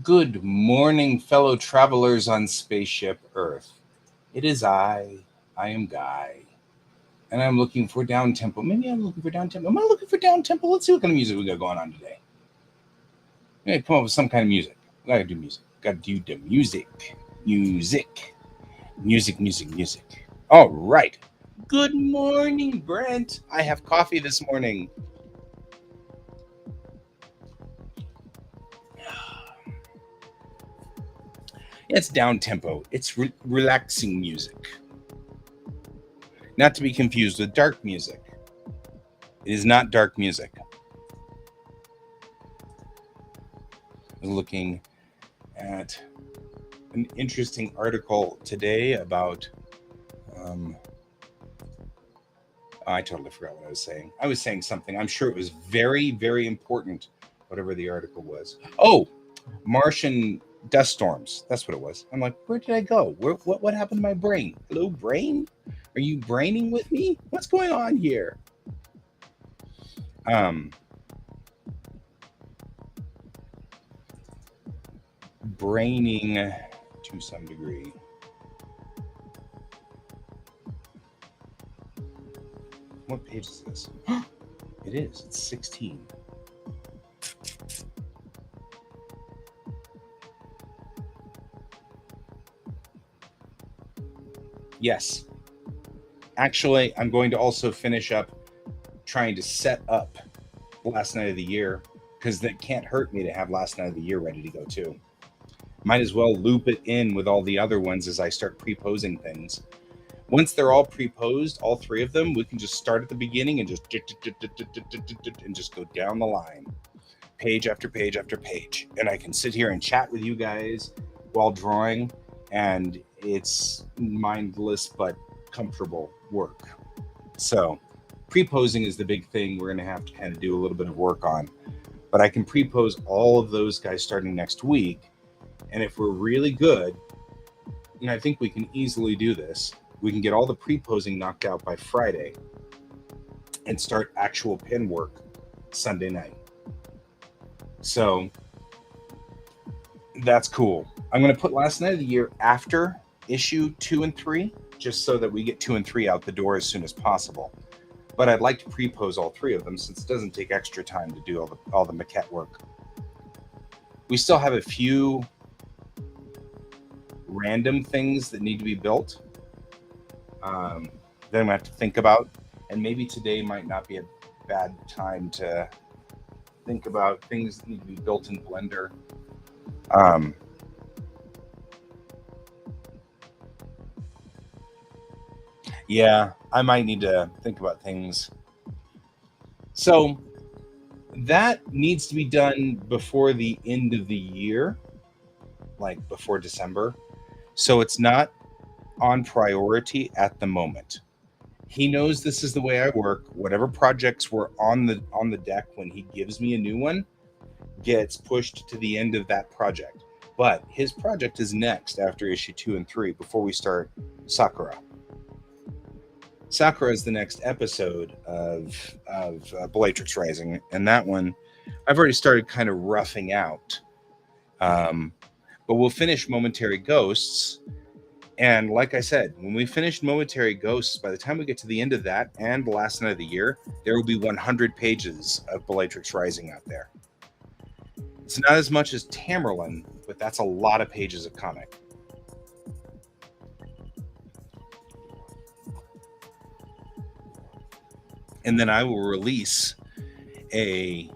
Good morning, fellow travelers on spaceship Earth. It is I am Guy, and I'm looking for down tempo. Maybe I'm looking for down tempo. Am I looking for down tempo? Let's see what kind of music we got going on today. I'm gonna come up with some kind of music. We gotta do music. Gotta do the music. Music. All right. Good morning, Brent. I have coffee this morning. It's down tempo. It's relaxing music. Not to be confused with dark music. It is not dark music. I was looking at an interesting article today about. I totally forgot what I was saying. I was saying something. I'm sure it was very, very important, whatever the article was. Oh, Martian dust storms. That's what it was. I'm like, where did I go? What happened to my brain? Hello, brain? Are you braining with me? What's going on here? Braining to some degree. What page is this? It is. It's 16. Yes. Actually, I'm going to also finish up trying to set up Last Night of the Year, because that can't hurt me to have Last Night of the Year ready to go too. Might as well loop it in with all the other ones as I start pre-posing things. Once they're all pre-posed, all three of them, we can just start at the beginning and just go down the line, page after page after page, and I can sit here and chat with you guys while drawing, and it's mindless but comfortable work. So pre-posing is the big thing we're going to have to kind of do a little bit of work on, but I can pre-pose all of those guys starting next week, and if we're really good, and I think we can easily do this, we can get all the pre-posing knocked out by Friday and start actual pen work Sunday night. So that's cool. I'm going to put Last Night of the Year after issue 2 and 3, just so that we get 2 and 3 out the door as soon as possible. But I'd like to pre-pose all three of them, since it doesn't take extra time to do all the maquette work. We still have a few random things that need to be built that I'm going to have to think about. And maybe today might not be a bad time to think about things that need to be built in Blender. Yeah, I might need to think about things. So that needs to be done before the end of the year, like before December. So it's not on priority at the moment. He knows this is the way I work. Whatever projects were on the deck when he gives me a new one gets pushed to the end of that project. But his project is next after issue 2 and 3 before we start Sakura. Sakura is the next episode of Bellatrix Rising, and that one I've already started kind of roughing out. But we'll finish Momentary Ghosts. And like I said, when we finish Momentary Ghosts, by the time we get to the end of that and Last Night of the Year, there will be 100 pages of Bellatrix Rising out there. It's not as much as Tamerlane, but that's a lot of pages of comic. And then I will release a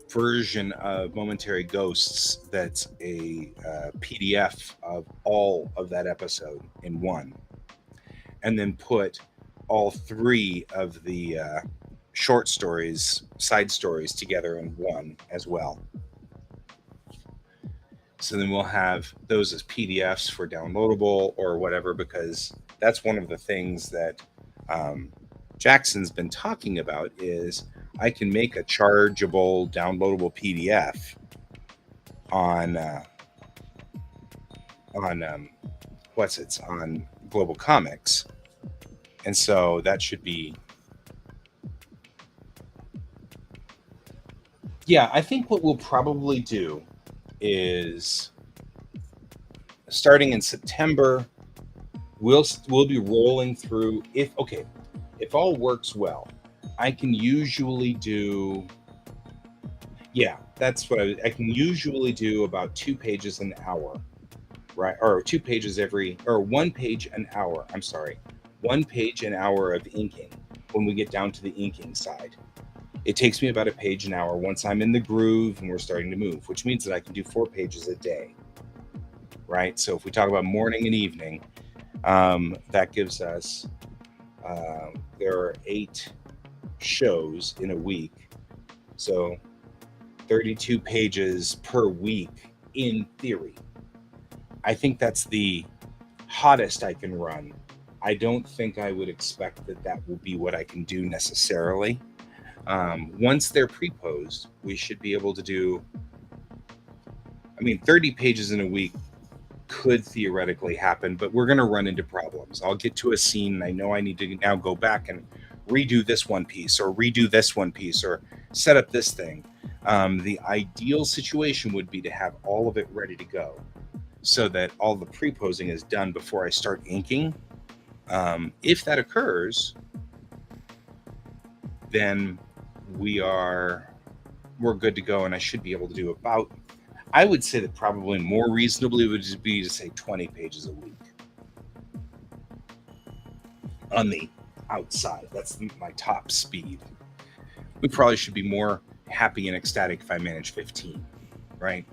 version of Momentary Ghosts that's a PDF of all of that episode in one, and then put all three of the short stories, side stories, together in one as well. So then we'll have those as PDFs for downloadable or whatever, because that's one of the things that Jackson's been talking about, is I can make a chargeable, downloadable PDF on Global Comics, and so that should be. Yeah, I think what we'll probably do is, starting in September, we'll be rolling through. If all works well, I can usually do. Yeah, that's what I can usually do, about 2 pages an hour, right? Or 2 pages or 1 page an hour. I'm sorry, 1 page an hour of inking when we get down to the inking side. It takes me about a page an hour once I'm in the groove and we're starting to move, which means that I can do 4 pages a day, right? So if we talk about morning and evening, that gives us, there are 8 shows in a week. So 32 pages per week in theory. I think that's the hottest I can run. I don't think I would expect that will be what I can do necessarily. Once they're pre-posed, we should be able to do, 30 pages in a week could theoretically happen, but we're going to run into problems. I'll get to a scene and I know I need to now go back and redo this one piece or redo this one piece or set up this thing. The ideal situation would be to have all of it ready to go so that all the pre-posing is done before I start inking. If that occurs, then we're good to go, and I should be able to do about, I would say that probably more reasonably would just be to say 20 pages a week on the outside. That's my top speed. We probably should be more happy and ecstatic if I manage 15, right?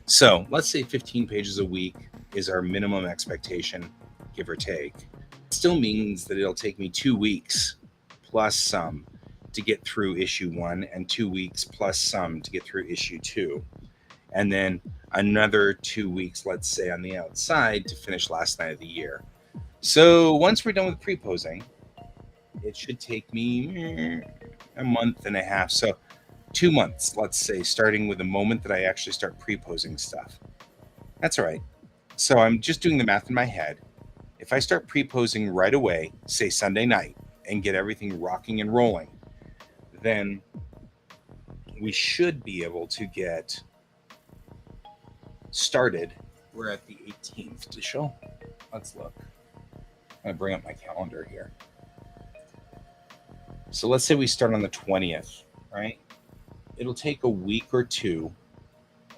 So let's say 15 pages a week is our minimum expectation, give or take. It still means that it'll take me 2 weeks plus some to get through issue 1 and 2 weeks plus some to get through issue 2. And then another 2 weeks, let's say, on the outside to finish Last Night of the Year. So once we're done with pre-posing, it should take me a month and a half. So 2 months, let's say, starting with the moment that I actually start pre-posing stuff. That's all right. So I'm just doing the math in my head. If I start pre-posing right away, say Sunday night, and get everything rocking and rolling, then we should be able to get started. We're at the 18th to show. Let's look. I'm going to bring up my calendar here. So let's say we start on the 20th, right? It'll take a week or two,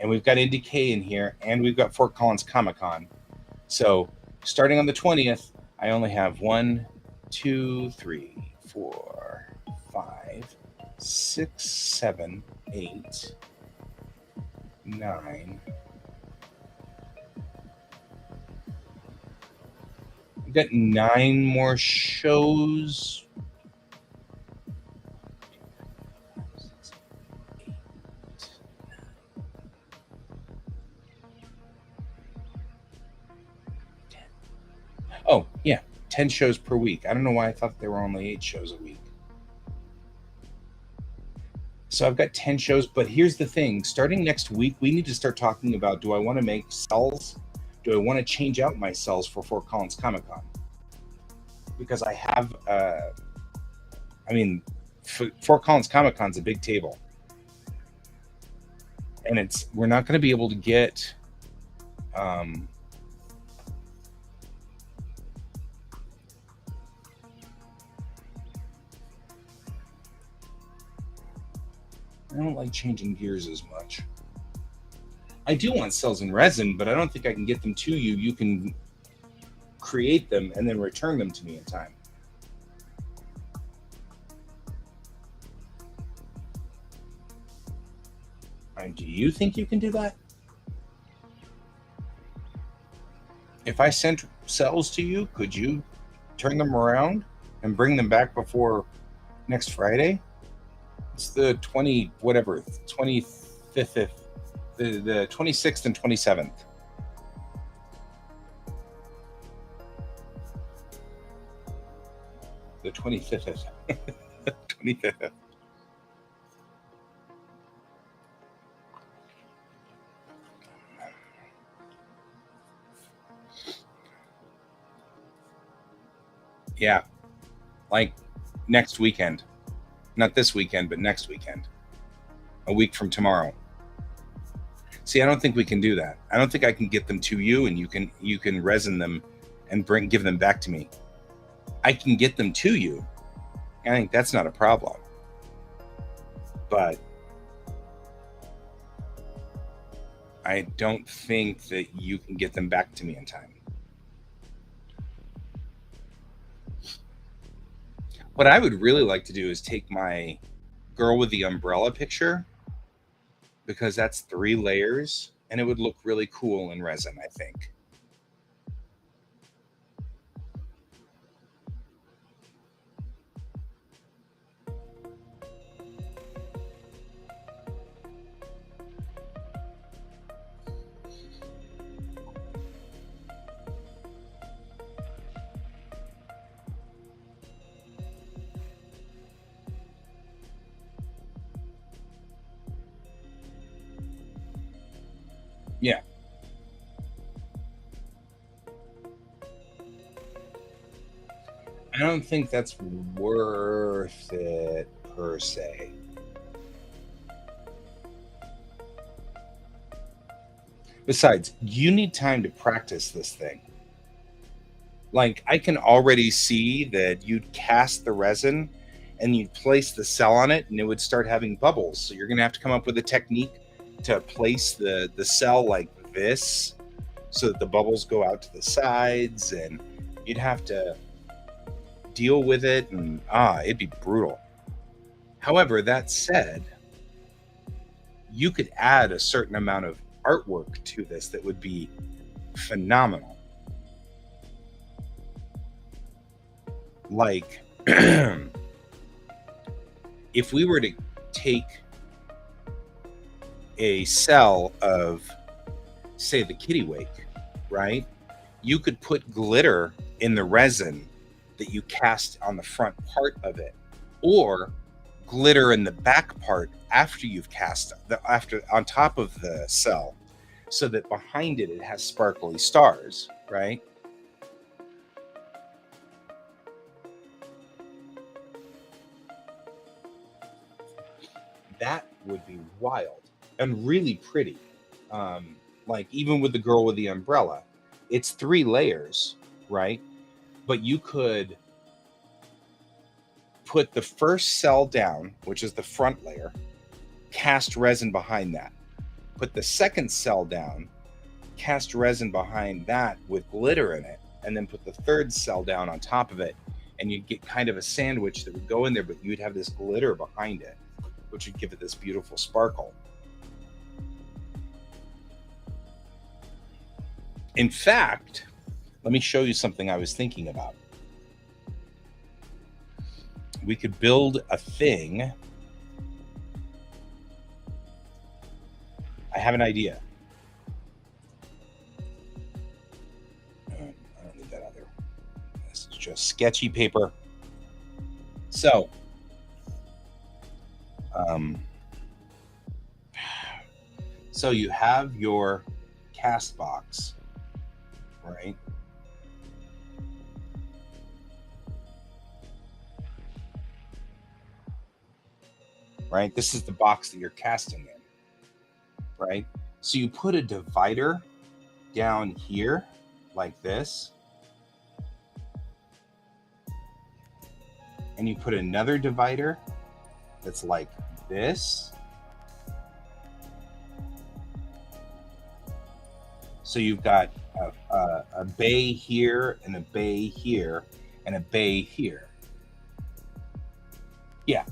and we've got IndieK in here, and we've got Fort Collins Comic-Con. So starting on the 20th, I only have 1, 2, 3, 4, 5, 6, 7, 8, 9. I've got 9 more shows. Oh, yeah, 10 shows per week. I don't know why I thought there were only 8 shows a week. So I've got 10 shows, but here's the thing. Starting next week, we need to start talking about, do I want to make cells? Do I want to change out my cells for Fort Collins Comic-Con? Because I have, Fort Collins Comic-Con's a big table. And we're not going to be able to get, I don't like changing gears as much. I do want cells in resin, but I don't think I can get them to you. You can create them and then return them to me in time. And do you think you can do that? If I sent cells to you, could you turn them around and bring them back before next Friday? It's the 25th, the 26th and 27th. The 25th. 25th. Yeah, like next weekend. Not this weekend, but next weekend. A week from tomorrow. See, I don't think we can do that. I don't think I can get them to you and you can resin them and give them back to me. I can get them to you. I think that's not a problem. But I don't think that you can get them back to me in time. What I would really like to do is take my girl with the umbrella picture, because that's 3 layers and it would look really cool in resin, I think. Yeah. I don't think that's worth it per se. Besides, you need time to practice this thing. Like, I can already see that you'd cast the resin and you'd place the cell on it and it would start having bubbles. So you're going to have to come up with a technique to place the cell like this so that the bubbles go out to the sides, and you'd have to deal with it, and it'd be brutal. However, that said, you could add a certain amount of artwork to this that would be phenomenal. Like, if we were to take a cell of, say, the kittiwake, right? You could put glitter in the resin that you cast on the front part of it, or glitter in the back part after you've cast on top of the cell, so that behind it has sparkly stars, right? That would be wild and really pretty. Like, even with the girl with the umbrella, it's 3 layers, right? But you could put the first cell down, which is the front layer, cast resin behind that. Put the second cell down, cast resin behind that with glitter in it, and then put the third cell down on top of it, and you'd get kind of a sandwich that would go in there, but you'd have this glitter behind it, which would give it this beautiful sparkle. In fact, let me show you something I was thinking about. We could build a thing. I have an idea. I don't need that other. This is just sketchy paper. So, so you have your cast box, right? Right? This is the box that you're casting in, right? So you put a divider down here like this, and you put another divider that's like this. So you've got a bay here and a bay here and a bay here. Yeah.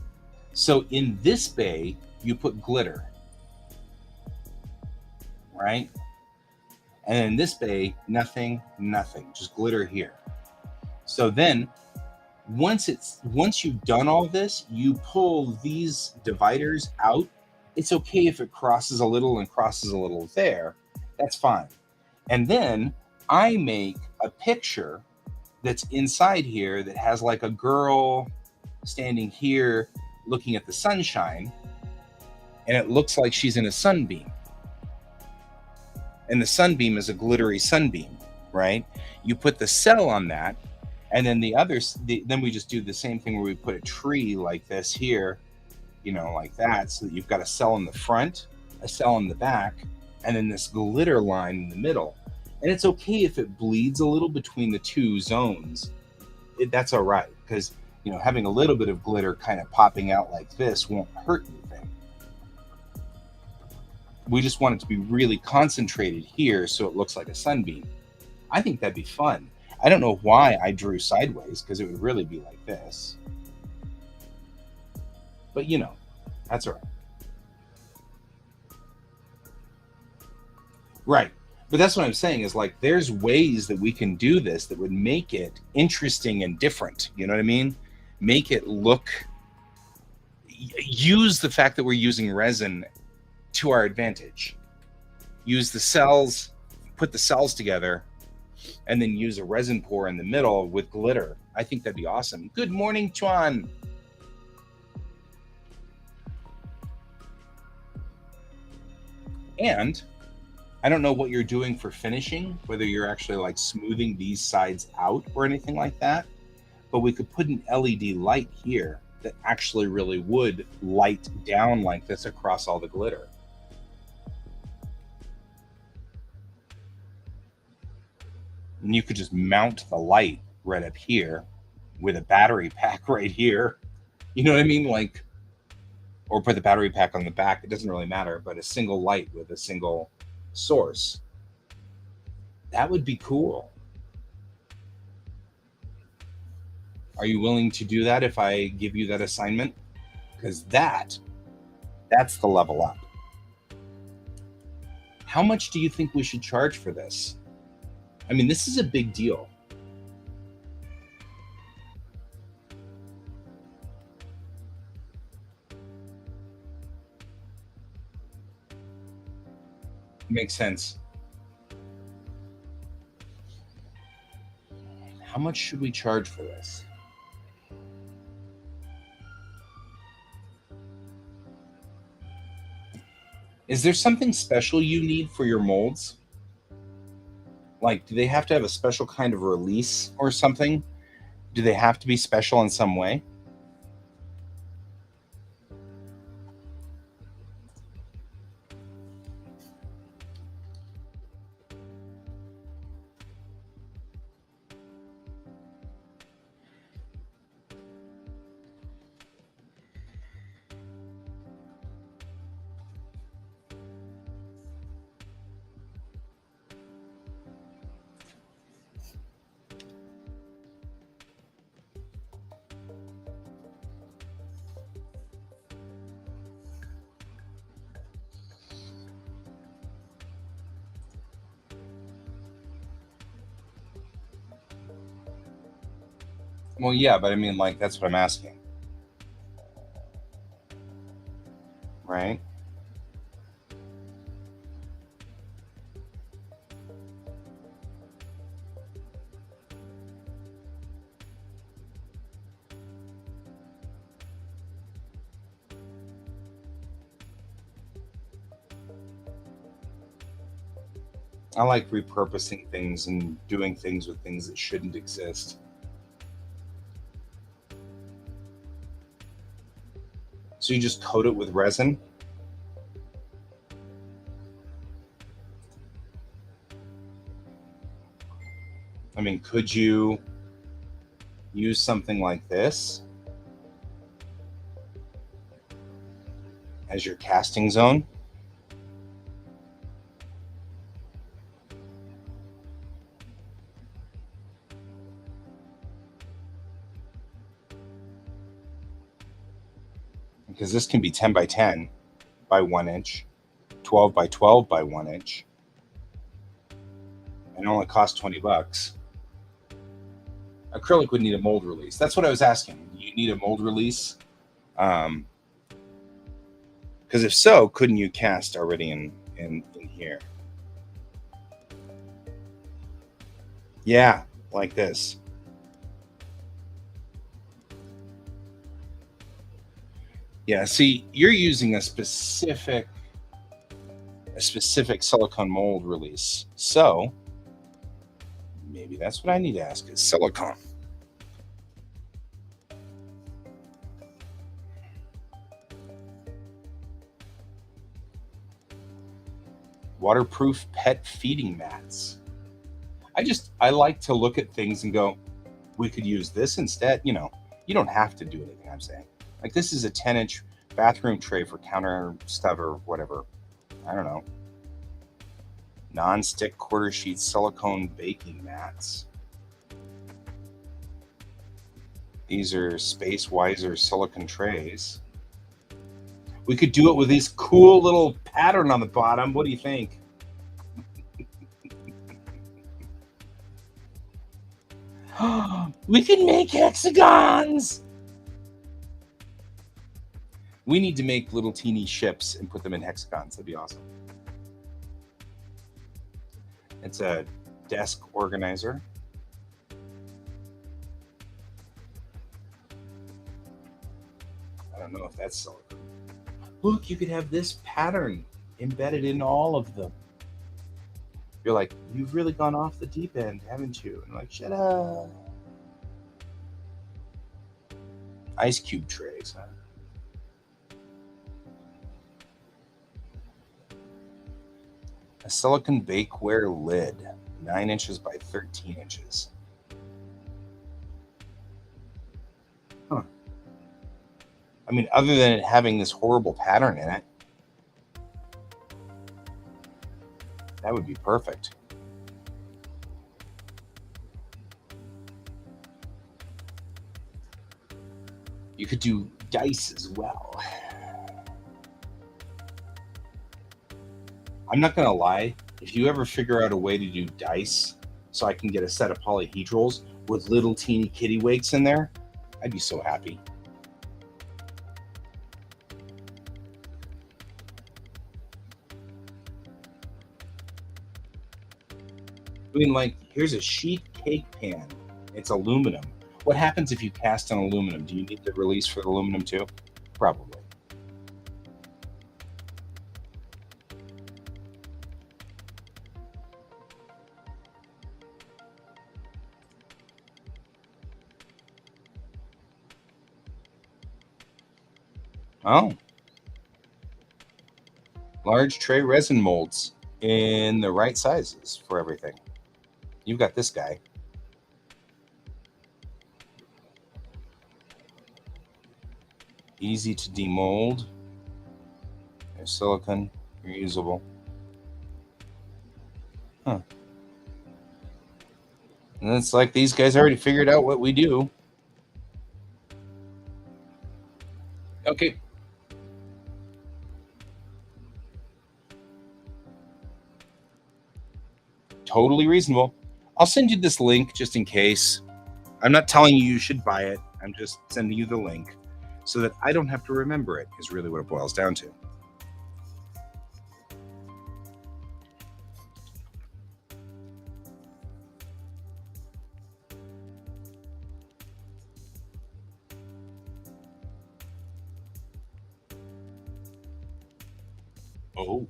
So in this bay, you put glitter, right? And in this bay, nothing, just glitter here. So then once you've done all this, you pull these dividers out. It's okay if it crosses a little and crosses a little there. That's fine. And then I make a picture that's inside here that has like a girl standing here looking at the sunshine, and it looks like she's in a sunbeam. And the sunbeam is a glittery sunbeam, right? You put the cell on that, and then then we just do the same thing where we put a tree like this here, like that, so that you've got a cell in the front, a cell in the back, and then this glitter line in the middle. And it's okay if it bleeds a little between the two zones. That's all right, because having a little bit of glitter kind of popping out like this won't hurt anything. We just want it to be really concentrated here so it looks like a sunbeam. I think that'd be fun. I don't know why I drew sideways, because it would really be like this. But that's all right. Right. But that's what I'm saying is, like, there's ways that we can do this that would make it interesting and different. You know what I mean? Make it look, use the fact that we're using resin to our advantage. Use the cells, put the cells together, and then use a resin pour in the middle with glitter. I think that'd be awesome. Good morning, Chuan. And I don't know what you're doing for finishing, whether you're actually like smoothing these sides out or anything like that. but we could put an LED light here that actually really would light down like this across all the glitter. And you could just mount the light right up here with a battery pack right here. You know what I mean? Like, or put the battery pack on the back. It doesn't really matter, but a single light with a single source. That would be cool. Are you willing to do that if I give you that assignment? Because that's the level up. How much do you think we should charge for this? I mean, this is a big deal. Makes sense. How much should we charge for this? Is there something special you need for your molds? Like, do they have to have a special kind of release or something? Do they have to be special in some way? Well, yeah, but I mean, like, that's what I'm asking. Right? I like repurposing things and doing things with things that shouldn't exist. So you just coat it with resin? I mean, could you use something like this as your casting zone? Because this can be 10 by 10 by 1 inch, 12 by 12 by 1 inch, and it only costs $20. Acrylic would need a mold release. That's what I was asking. Do you need a mold release? Because if so, couldn't you cast already in here? Yeah, like this. Yeah, see, you're using a specific silicone mold release. So maybe that's what I need to ask is silicone. Waterproof pet feeding mats. I like to look at things and go, we could use this instead. You know, you don't have to do anything, I'm saying. Like, this is a 10-inch bathroom tray for counter stuff or whatever. I don't know. Non-stick quarter sheet silicone baking mats. These are Space Wiser silicone trays. We could do it with this cool little pattern on the bottom. What do you think? We can make hexagons. We need to make little teeny ships and put them in hexagons. That'd be awesome. It's a desk organizer. I don't know if that's silicone. Look, you could have this pattern embedded in all of them. You're like, you've really gone off the deep end, haven't you? And I'm like, shut up. Ice cube trays, huh? A silicone bakeware lid, 9 inches by 13 inches. Huh. I mean, other than it having this horrible pattern in it, that would be perfect. You could do dice as well. I'm not going to lie. If you ever figure out a way to do dice so I can get a set of polyhedrals with little teeny kitty-wakes in there, I'd be so happy. I mean, like, here's a sheet cake pan. It's aluminum. What happens if you cast on aluminum? Do you need the release for the aluminum too? Probably. Oh. Large tray resin molds in the right sizes for everything. You've got this guy. Easy to demold. There's silicone, reusable. Huh. And it's like these guys already figured out what we do. Okay. Totally reasonable. I'll send you this link just in case. I'm not telling you should buy it. I'm just sending you the link so that I don't have to remember it, is really what it boils down to. Oh.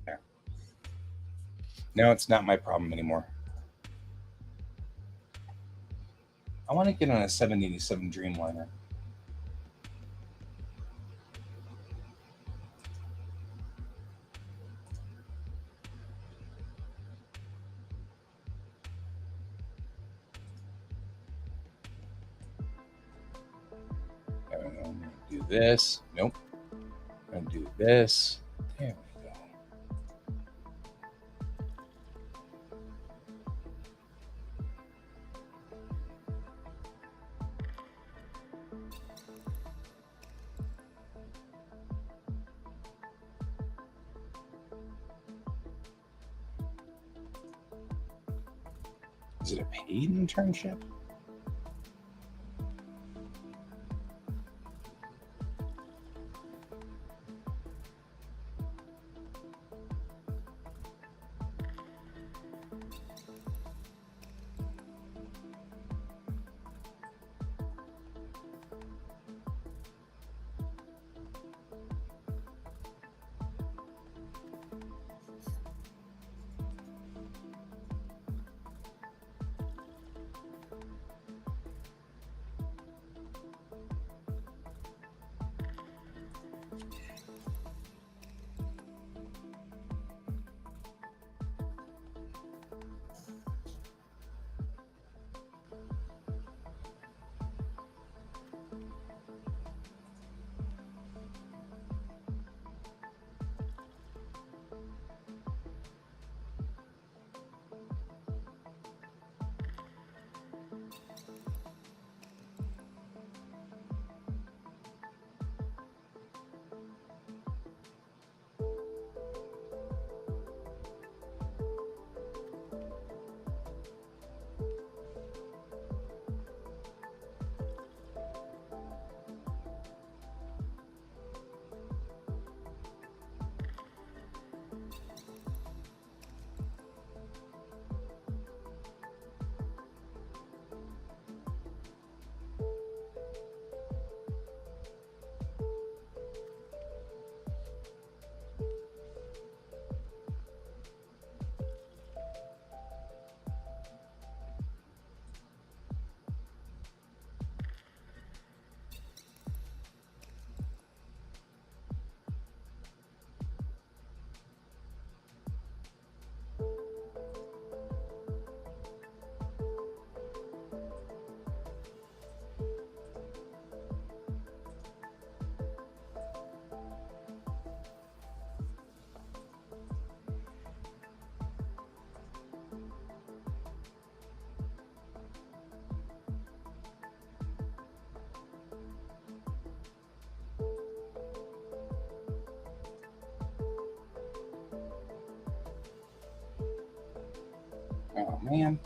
Yeah. Now it's not my problem anymore. I want to get on a 787 Dreamliner. I don't know. I'm going to do this. Nope. I'm going to do this. There we go. Is it a paid internship? Oh, man.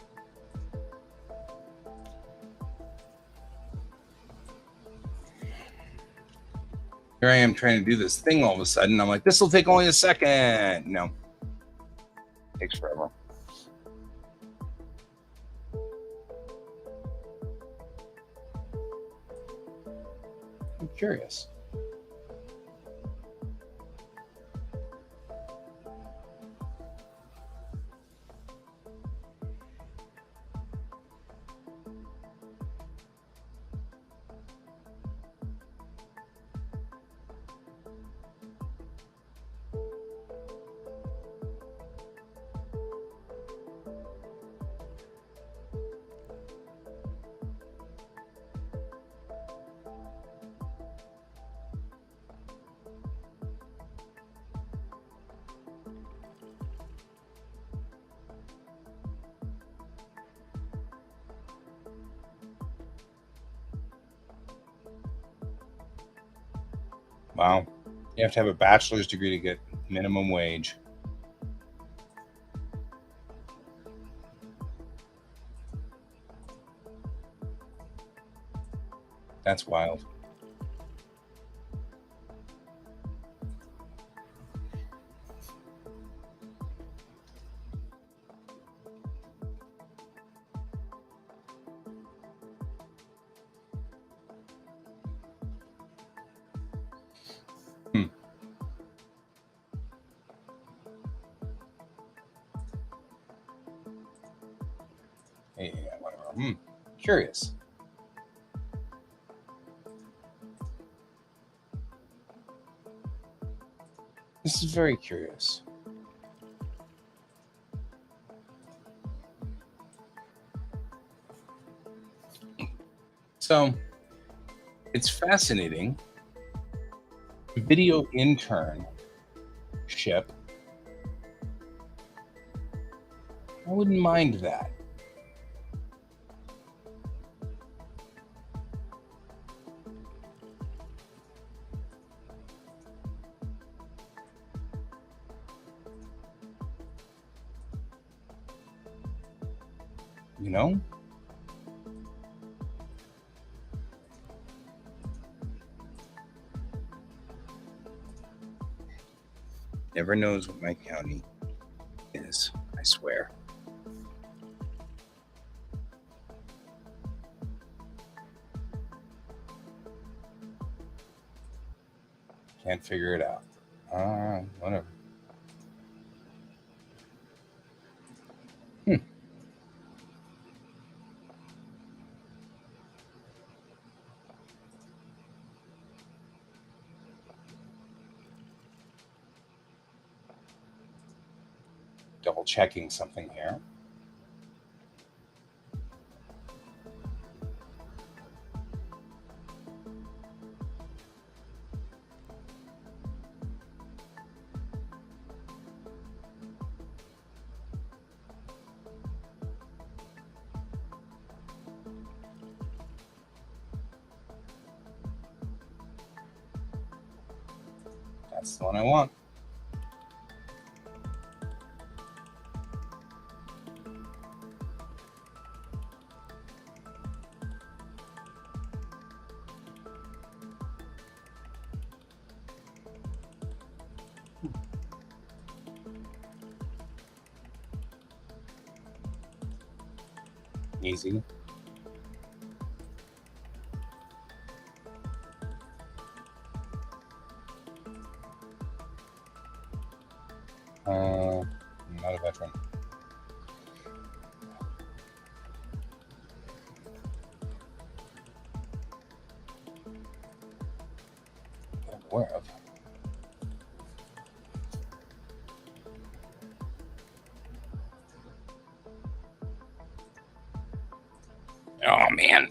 Here I am trying to do this thing all of a sudden. I'm like, this will take only a second. No. It takes forever. I'm curious. Wow. You have to have a bachelor's degree to get minimum wage. That's wild. Yeah, whatever. Curious. This is very curious. So it's fascinating. Video internship. I wouldn't mind that. You know? Never knows what my county is, I swear. Can't figure it out. Whatever. Double checking something here. That's the one I want. Easy. Not a veteran. That I'm aware of. Oh, man.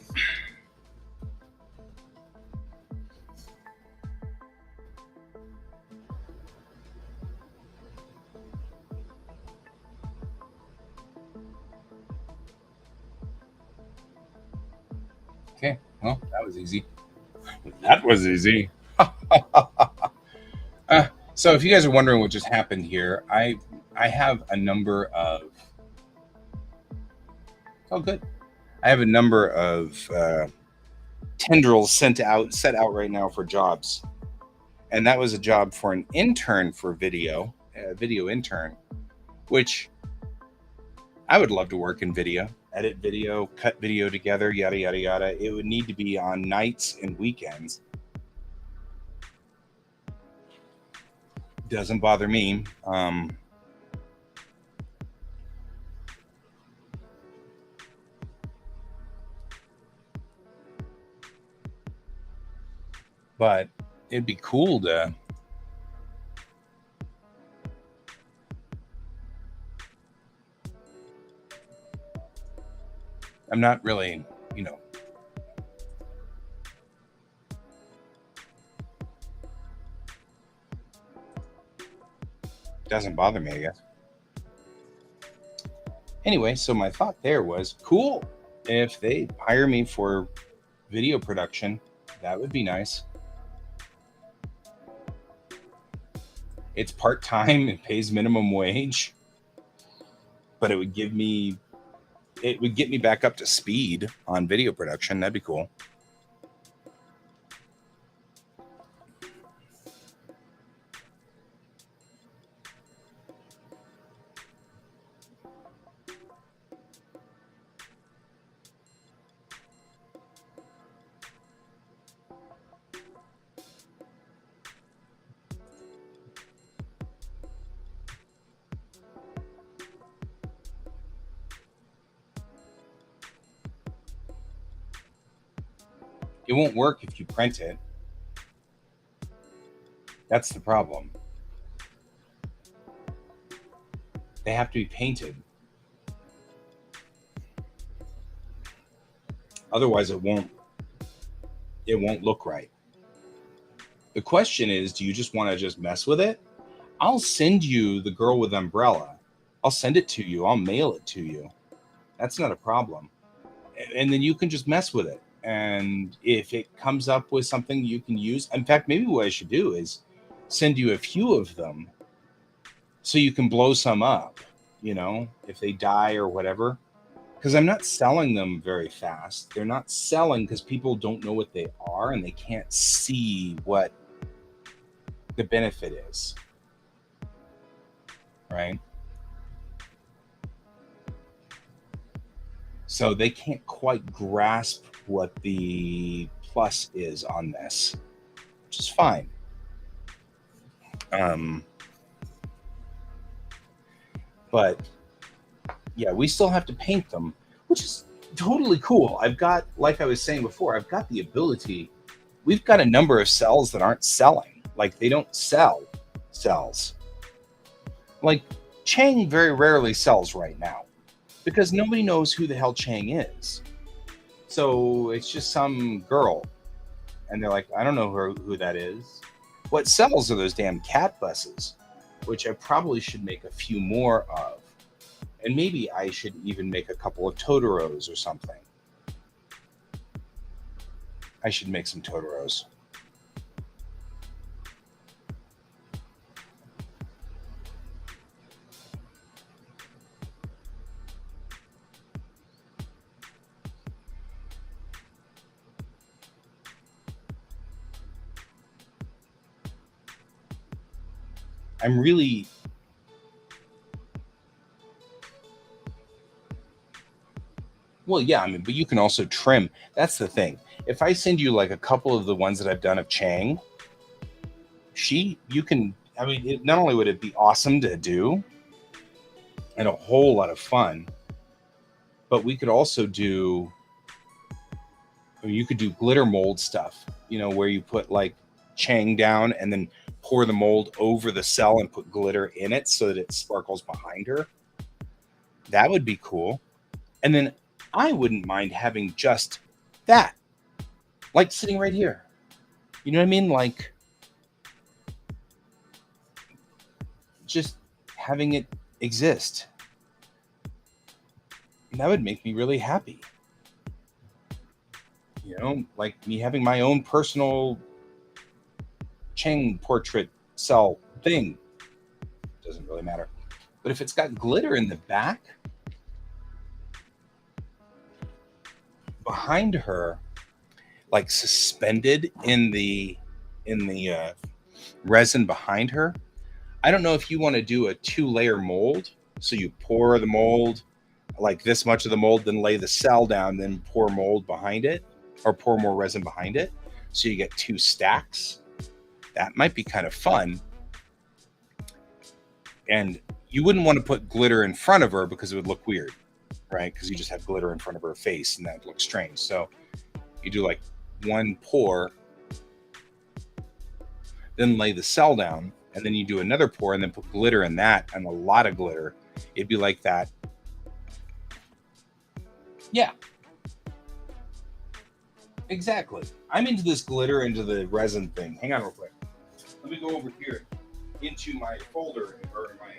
Okay, well, that was easy. That was easy. So if you guys are wondering what just happened here, I have a number of Oh, good. I have a number of tendrils set out right now for jobs, and that was a job for an intern for video, a video intern, which I would love to work in video, edit video, cut video together, yada yada yada. It would need to be on nights and weekends. Doesn't bother me. But it'd be cool to. I'm not really, you know, doesn't bother me, I guess. Anyway, so my thought there was cool. If they hire me for video production, that would be nice. It's part time, it pays minimum wage, but it would get me back up to speed on video production. That'd be cool. It won't work if you print it. That's the problem. They have to be painted. Otherwise it won't look right. The question is, do you just want to just mess with it? I'll send you the girl with umbrella. I'll send it to you. I'll mail it to you. That's not a problem. And then you can just mess with it. And if it comes up with something you can use, in fact, maybe what I should do is send you a few of them so you can blow some up, if they die or whatever. Because I'm not selling them very fast. They're not selling because people don't know what they are and they can't see what the benefit is. Right? So they can't quite grasp what the plus is on this, which is fine. But yeah, we still have to paint them, which is totally cool. I've got, like I was saying before, I've got the ability. We've got a number of cells that aren't selling. Like they don't sell cells. Like Chang very rarely sells right now because nobody knows who the hell Chang is. So it's just some girl. And they're like, I don't know who that is. What sells are those damn cat buses, which I probably should make a few more of. And maybe I should even make a couple of Totoros or something. I should make some Totoros. I'm really well, yeah, I mean, but you can also trim. That's the thing. If I send you like a couple of the ones that I've done of Chang, you can, I mean, not only would it be awesome to do and a whole lot of fun, but we could also do, you could do glitter mold stuff, where you put like Chang down and then pour the mold over the cell and put glitter in it so that it sparkles behind her. That would be cool. And then I wouldn't mind having just that, like sitting right here. You know what I mean? Like just having it exist. And that would make me really happy. Like me having my own personal Chang portrait cell thing. Doesn't really matter. But if it's got glitter in the back, behind her, like suspended in the resin behind her. I don't know if you want to do a 2-layer mold. So you pour the mold, like this much of the mold, then lay the cell down, then pour mold behind it, or pour more resin behind it. So you get 2 stacks. That might be kind of fun. And you wouldn't want to put glitter in front of her because it would look weird, right? Because you just have glitter in front of her face and that looks strange. So you do like 1 pour, then lay the cell down, and then you do another pour and then put glitter in that, and a lot of glitter. It'd be like that. Yeah, exactly. I'm into this glitter into the resin thing. Hang on real quick. Let me go over here into my folder, or my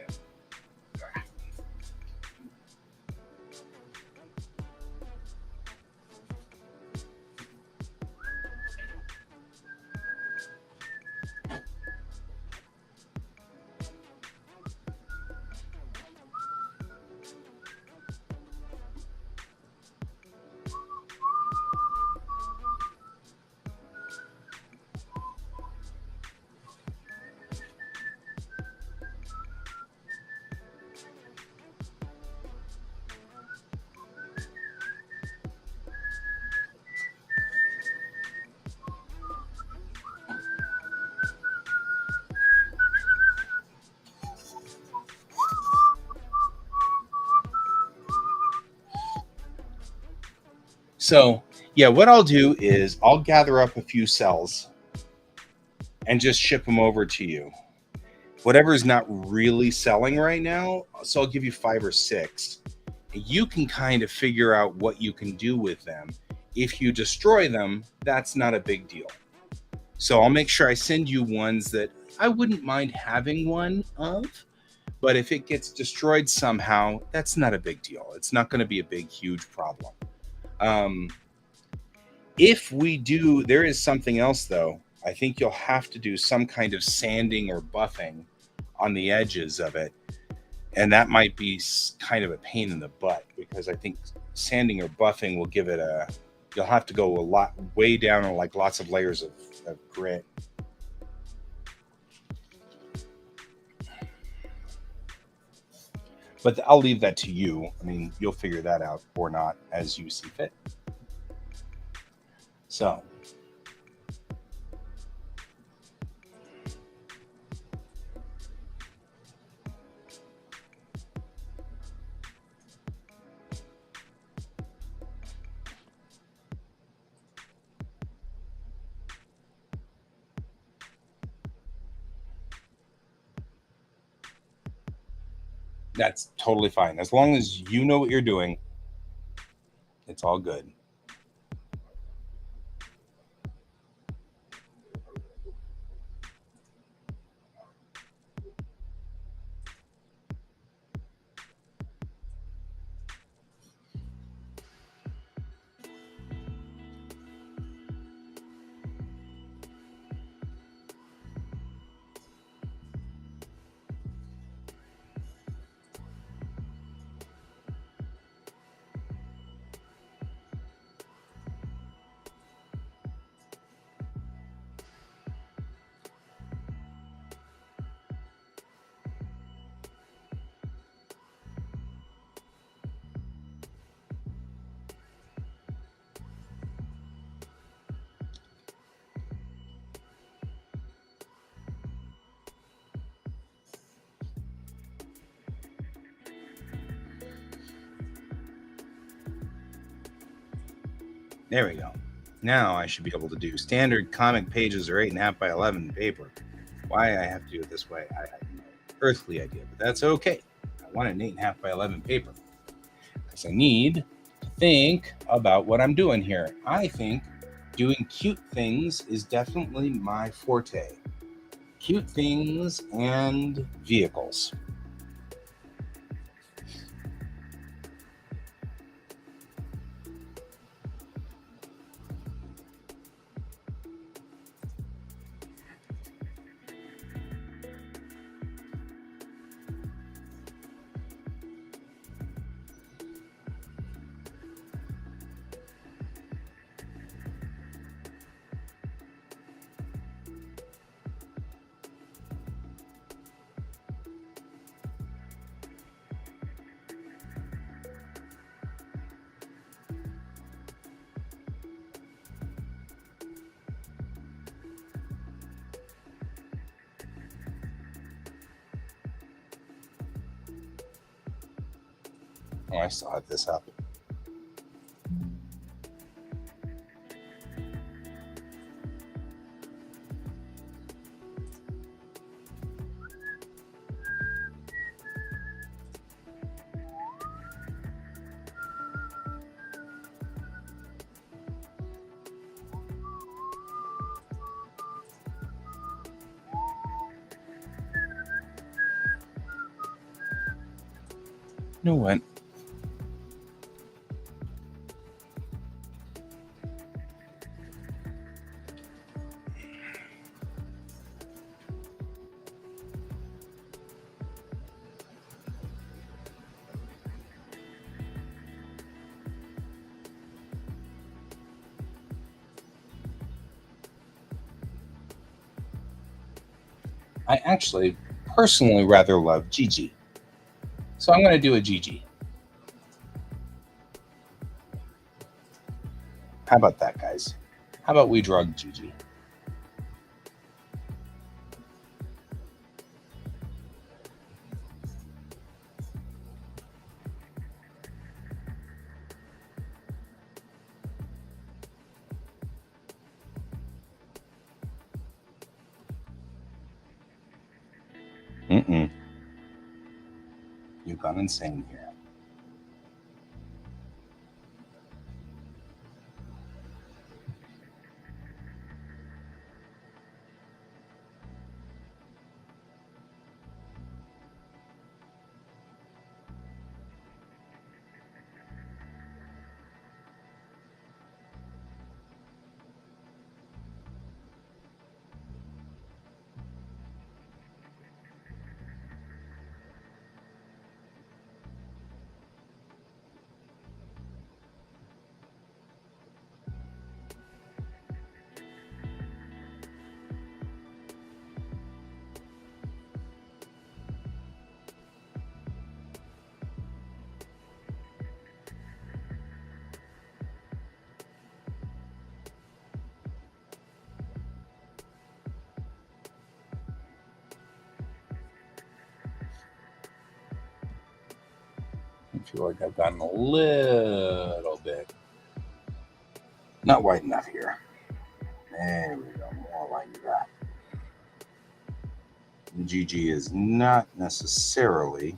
So, yeah, what I'll do is I'll gather up a few cells and just ship them over to you. Whatever's not really selling right now, so I'll give you 5 or 6. You can kind of figure out what you can do with them. If you destroy them, that's not a big deal. So I'll make sure I send you ones that I wouldn't mind having one of, but if it gets destroyed somehow, that's not a big deal. It's not going to be a big, huge problem. If we do, there is something else though. I think you'll have to do some kind of sanding or buffing on the edges of it. And that might be kind of a pain in the butt, because I think sanding or buffing will give it you'll have to go a lot way down on like lots of layers of grit. But I'll leave that to you. I mean, you'll figure that out or not as you see fit. So, that's totally fine. As long as you know what you're doing, it's all good. There we go. Now I should be able to do standard comic pages are 8.5 by 11 paper. Why I have to do it this way, I have no earthly idea, but that's okay. I want an 8.5 by 11 paper because I need to think about what I'm doing here. I think doing cute things is definitely my forte. Cute things and vehicles. Oh, I still have this up. You know what? I actually personally rather love Gigi. So I'm going to do a Gigi. How about that, guys? How about we draw Gigi? You've gone insane here. I feel like I've gotten a little bit not wide enough here. There we go, more like that. Gigi is not necessarily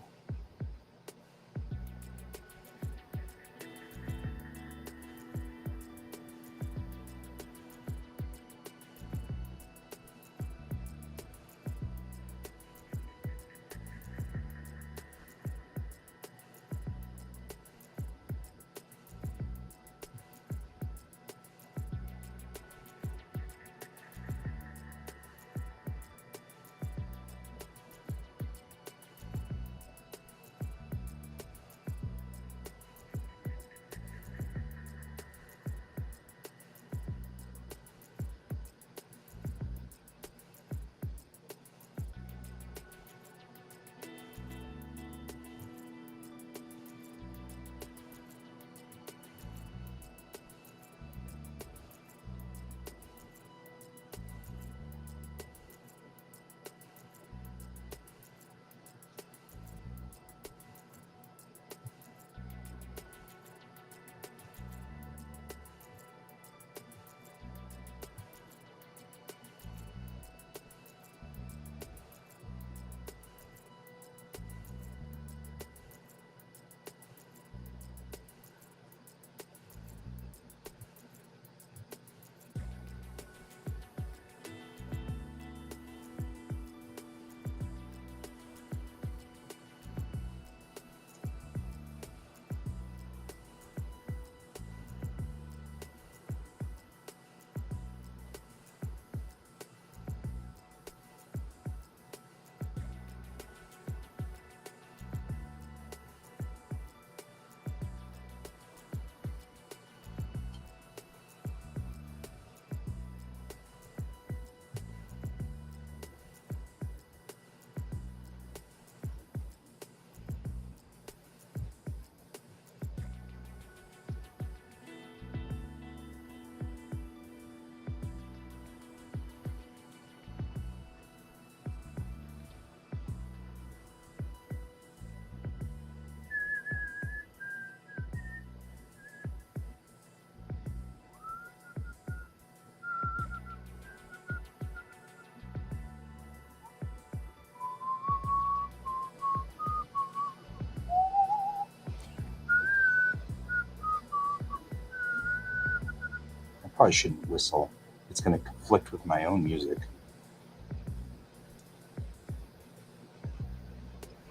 probably shouldn't whistle. It's going to conflict with my own music.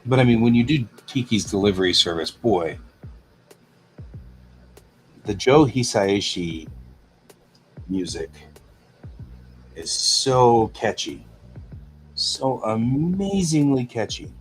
But I mean, when you do Kiki's Delivery Service, boy, the Joe Hisaishi music is so catchy, so amazingly catchy.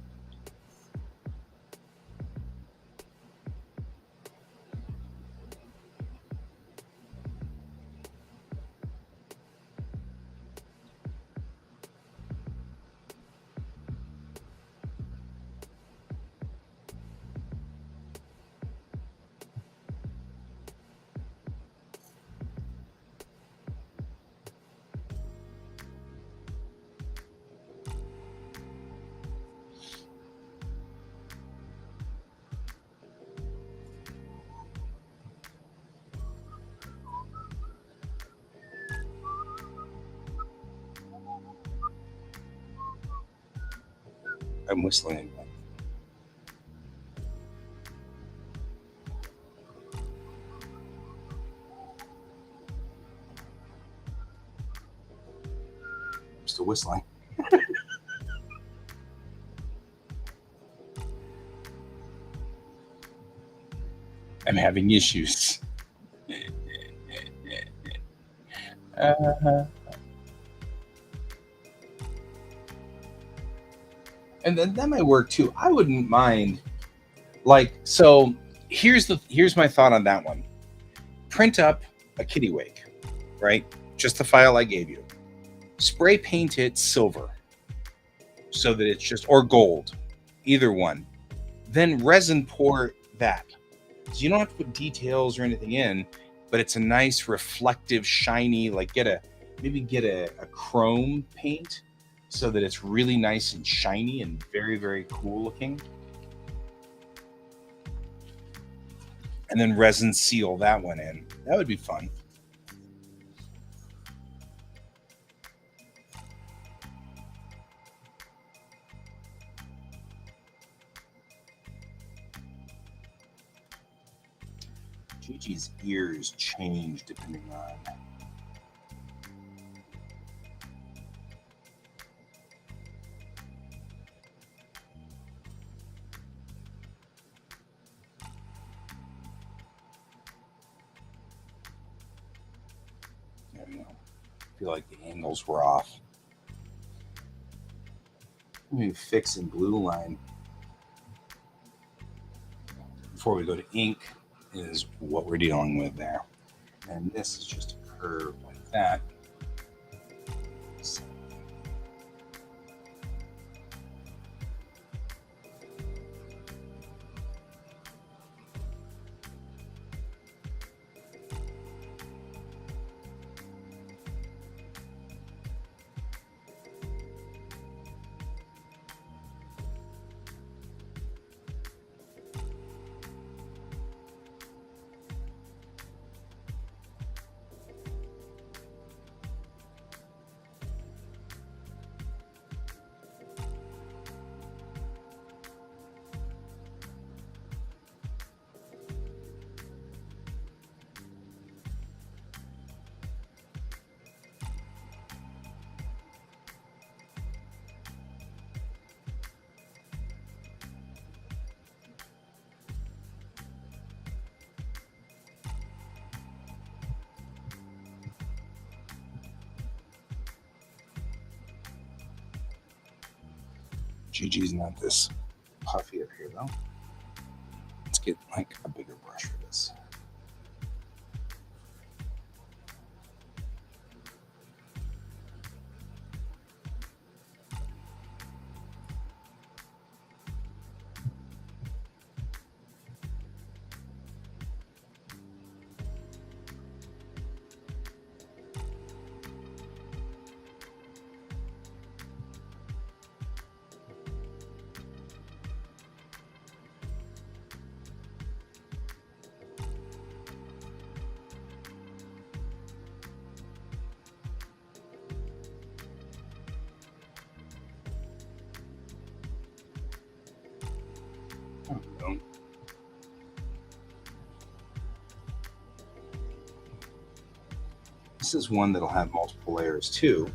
I'm whistling. I'm still whistling. I'm having issues. Uh, and then that might work too. I wouldn't mind. Like, so here's my thought on that one. Print up a kitty wake, right? Just the file I gave you. Spray paint it silver so that it's just, or gold, either one. Then resin pour that. So you don't have to put details or anything in, but it's a nice reflective, shiny, like maybe get a chrome paint so that it's really nice and shiny and very, very cool looking. And then resin seal that one in. That would be fun. Gigi's ears change depending on. I don't know. I feel like the angles were off. Maybe fix in blue line before we go to ink is what we're dealing with there. And this is just a curve like that. So Gigi's not this puffy up here though. Let's get like a bigger brush for this. this is one that'll have multiple layers too,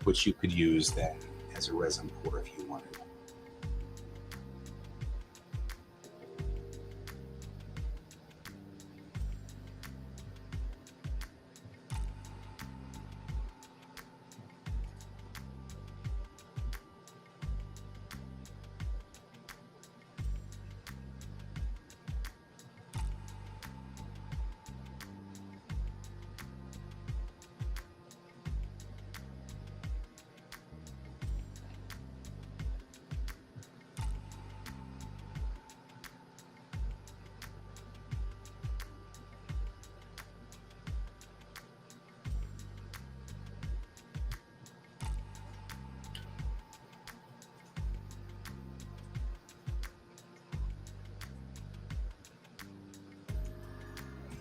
which you could use then as a resin pour if you wanted.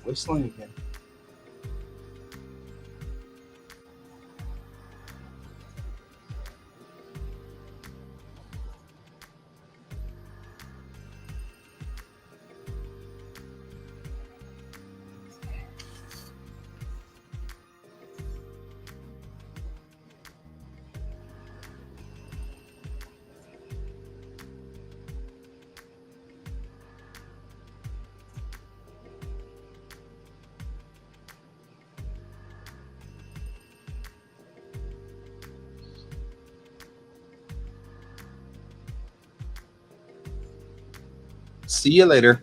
Whistling again. See you later.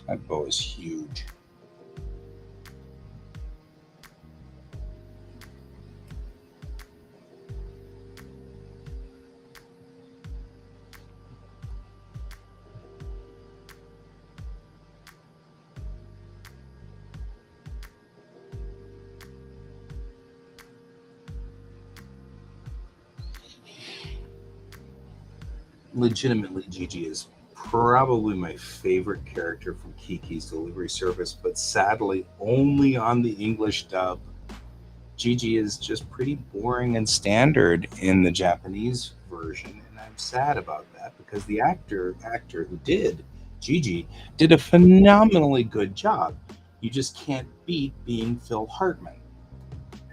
That bow is huge. Legitimately, Gigi is probably my favorite character from Kiki's Delivery Service, but sadly, only on the English dub. Gigi is just pretty boring and standard in the Japanese version, and I'm sad about that because the actor who did Gigi did a phenomenally good job. You just can't beat being Phil Hartman,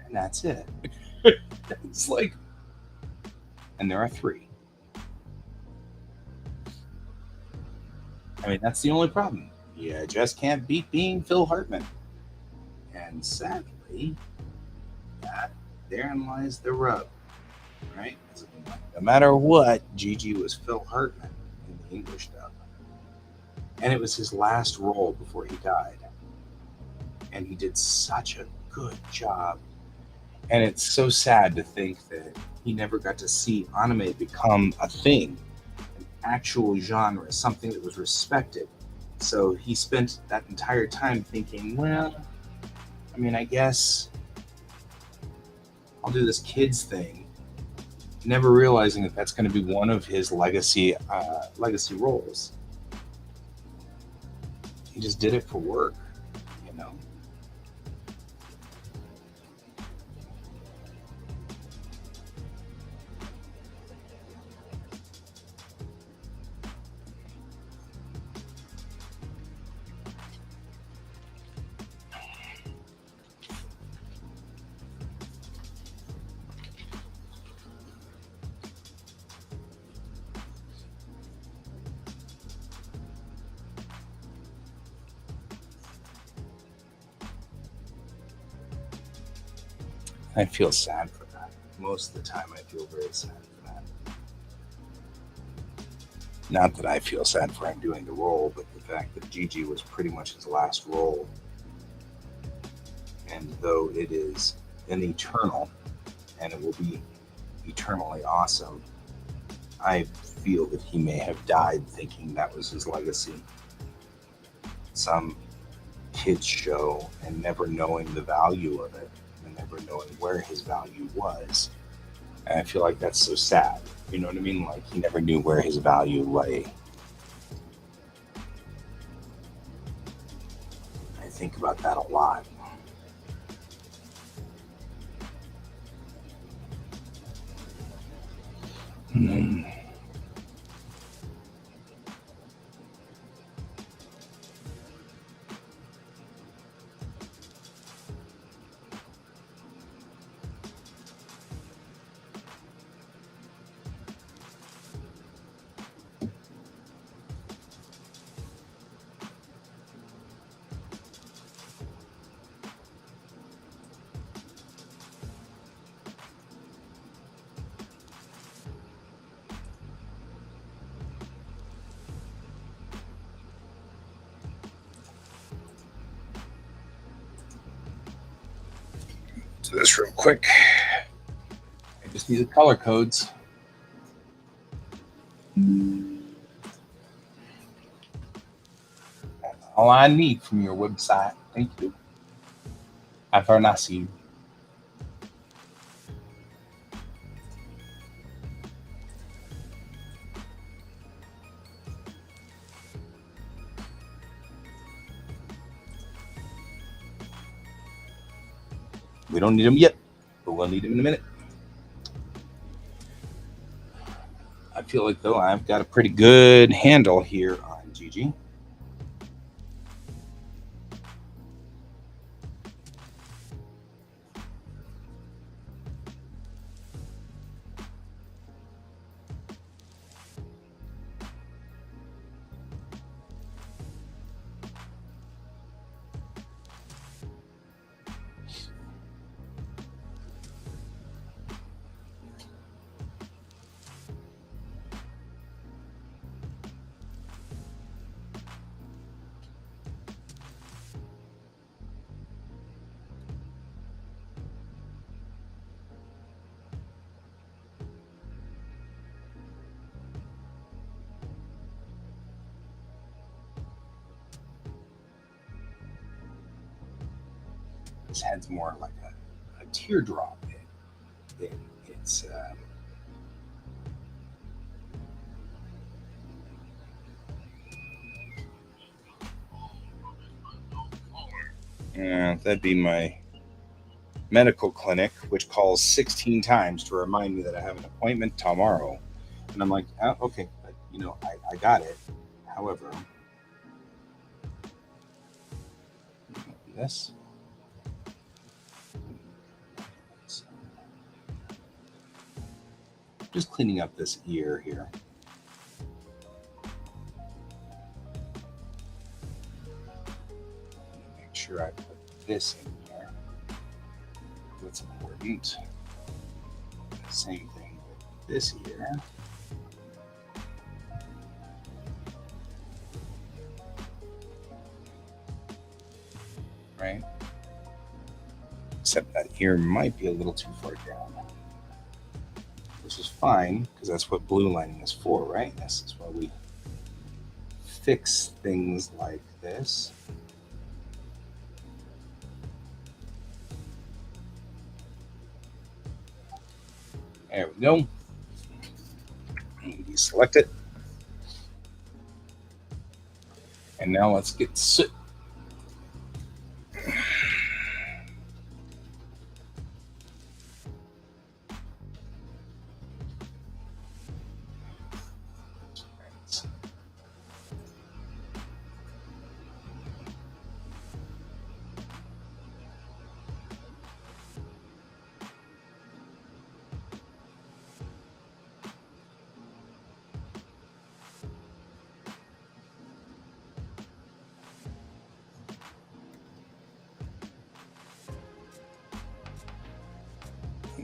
and that's it. It's like, and there are three. I mean, that's the only problem. You just can't beat being Phil Hartman. And sadly, that therein lies the rub, right? No matter what, Gigi was Phil Hartman in the English dub. And it was his last role before he died. And he did such a good job. And it's so sad to think that he never got to see anime become a thing, an actual genre, something that was respected. So he spent that entire time thinking, well, I mean, I guess I'll do this kids thing, never realizing that that's going to be one of his legacy roles. He just did it for work, you know. I feel sad for that. Most of the time, I feel very sad for that. Not that I feel sad for him doing the role, but the fact that Gigi was pretty much his last role. And though it is an eternal, and it will be eternally awesome, I feel that he may have died thinking that was his legacy. Some kids show and never knowing the value of it and never knowing where his value was. And I feel like that's so sad. You know what I mean? Like he never knew where his value lay. I think about that a lot. Mm. Do this real quick. I just need the color codes. That's all I need from your website. Thank you. Afarnasi. We don't need them yet, but we'll need them in a minute. I feel like, though, I've got a pretty good handle here on Gigi. This head's more like a teardrop. It's that'd be my medical clinic, which calls 16 times to remind me that I have an appointment tomorrow. And I'm like, oh, okay, I got it. However, this. Just cleaning up this ear here. Make sure I put this in here. That's important. Same thing with this ear. Right? Except that ear might be a little too far down. Which is fine, because that's what blue lining is for, right? This is why we fix things like this. There we go. Select it. And now let's get soot.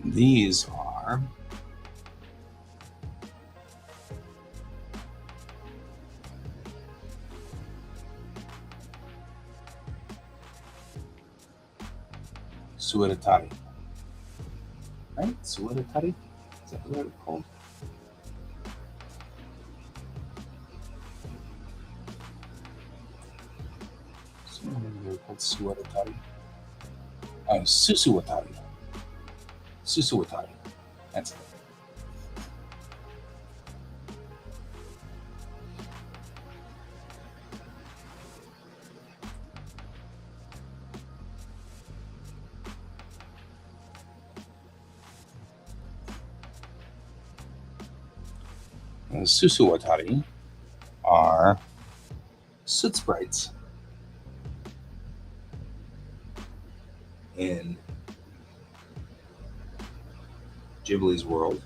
These are sueratari. Right? Sueratari? Is that what it's called? They're called sueratari. Oh, susuwatari. Susuwatari. That's it. The susuwatari are soot sprites in Ghibli's world.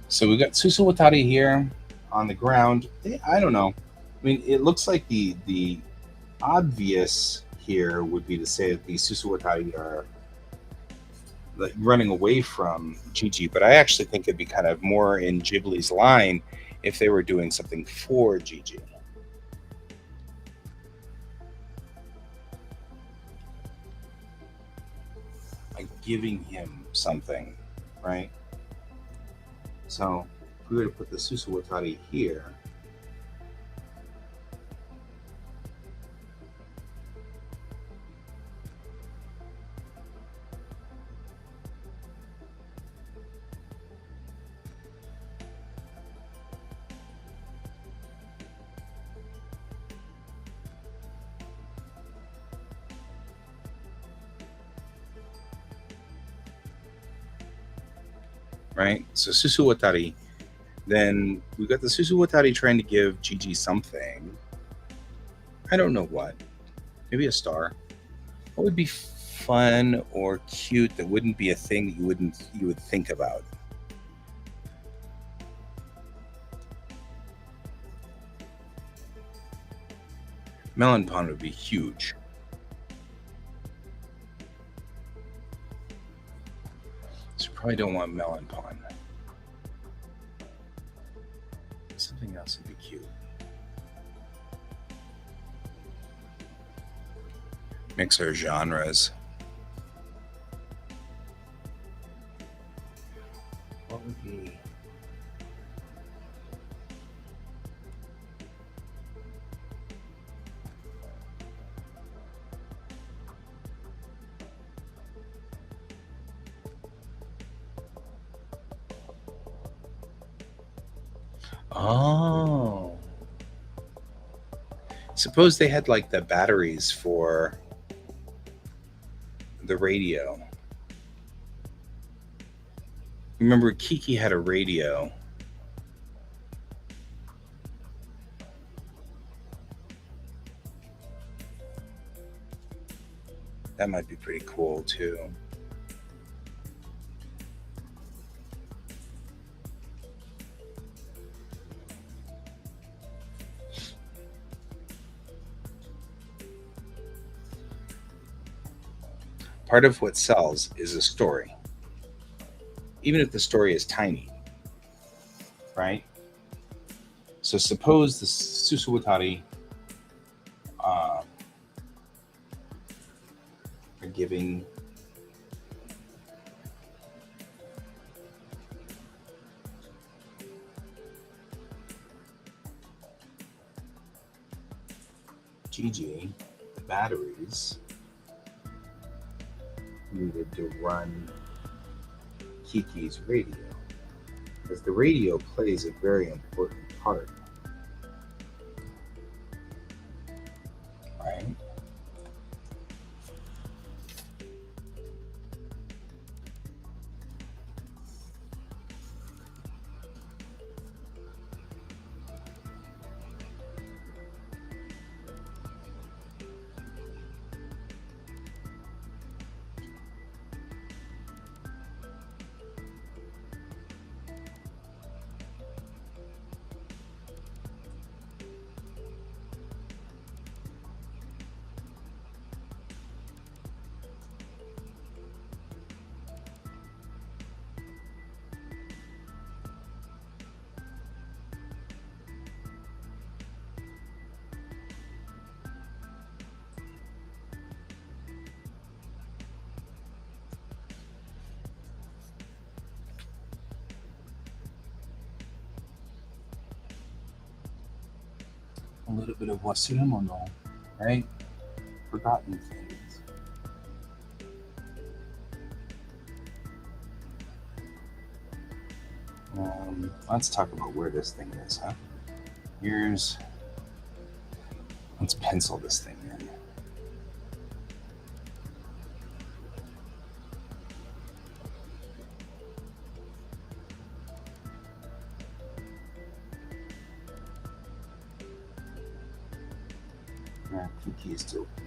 So we got susuwatari here on the ground. I don't know. I mean, it looks like the obvious here would be to say that the susuwatari are like running away from Gigi, but I actually think it'd be kind of more in Ghibli's line if they were doing something for Gigi. Like giving him something, right? So if we were to put the susuwatari here, right? So susuwatari. Then we got the susuwatari trying to give Gigi something. I don't know what. Maybe a star. What would be fun or cute that wouldn't be a thing that you would think about? Melon pond would be huge. So you probably don't want melon pond. Something else would be cute. Mix our genres. What would be? Oh. Suppose they had like the batteries for the radio. Remember, Kiki had a radio. That might be pretty cool too. Part of what sells is a story, even if the story is tiny, right? So suppose the Susuwatari are giving Gigi batteries needed to run Kiki's radio, because the radio plays a very important part, right? A little bit of wasuremono, right? Forgotten things. Let's talk about where this thing is, huh? Let's pencil this thing in.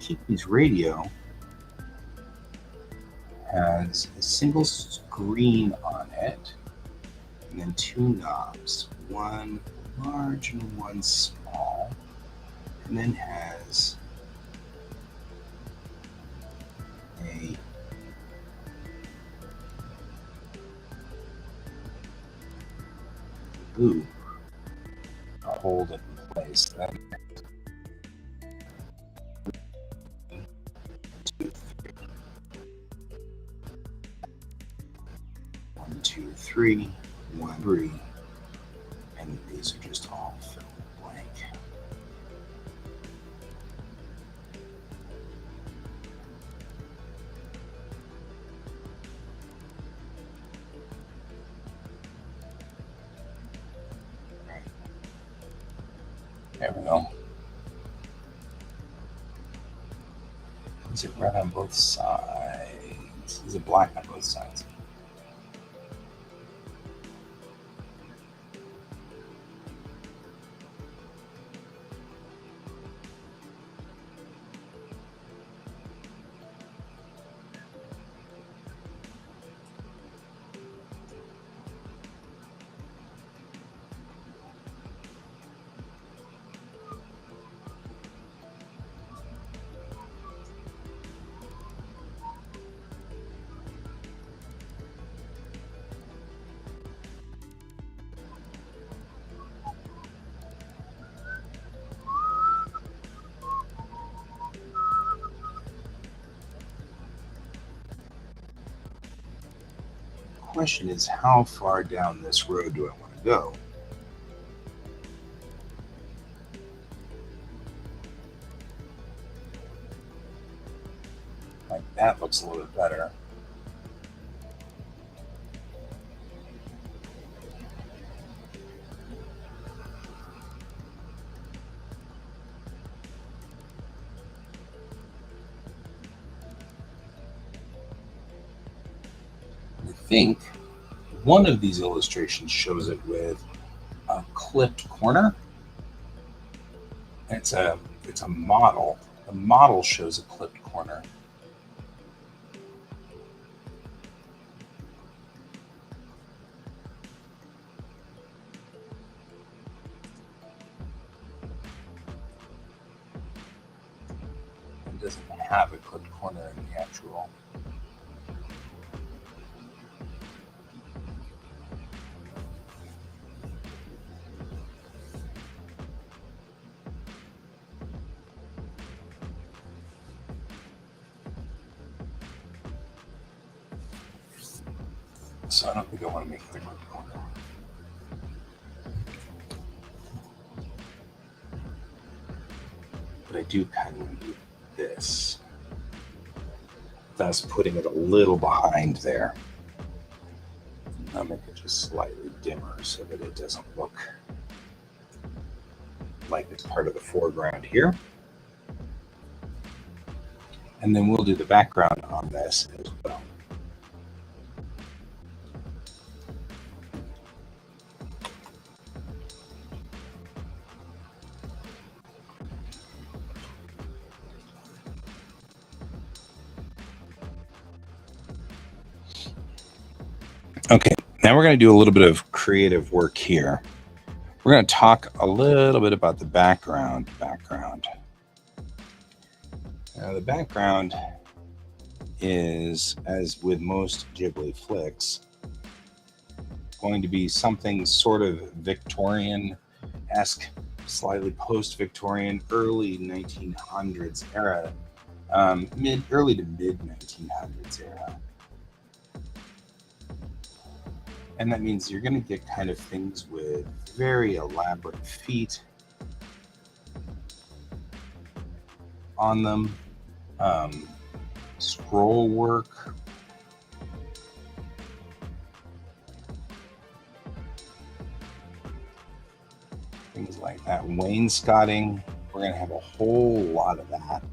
Kiki's radio has a single screen on it, and then two knobs, one large and one small, and then has a loop to hold it in place. Then 1, 2, 3, 1, 3, and these are just all filled blank. There we go. Is it red on both sides? Is it black on both sides? Question is, how far down this road do I want to go? Like that looks a little bit better. I think one of these illustrations shows it with a clipped corner. It's a model. The model shows a clipped corner. It doesn't have a clip corner in the actual. So I don't think I want to make the clip corner. But I do kind of want to do this, thus putting it a little behind there. I'll make it just slightly dimmer so that it doesn't look like it's part of the foreground here. And then we'll do the background on this as well. Okay, now we're going to do a little bit of creative work here. We're going to talk a little bit about the background. Now, the background is, as with most Ghibli flicks, going to be something sort of Victorian-esque, slightly post-Victorian, early 1900s era, early to mid 1900s era. And that means you're going to get kind of things with very elaborate feet on them, scroll work, things like that. Wainscoting, we're going to have a whole lot of that.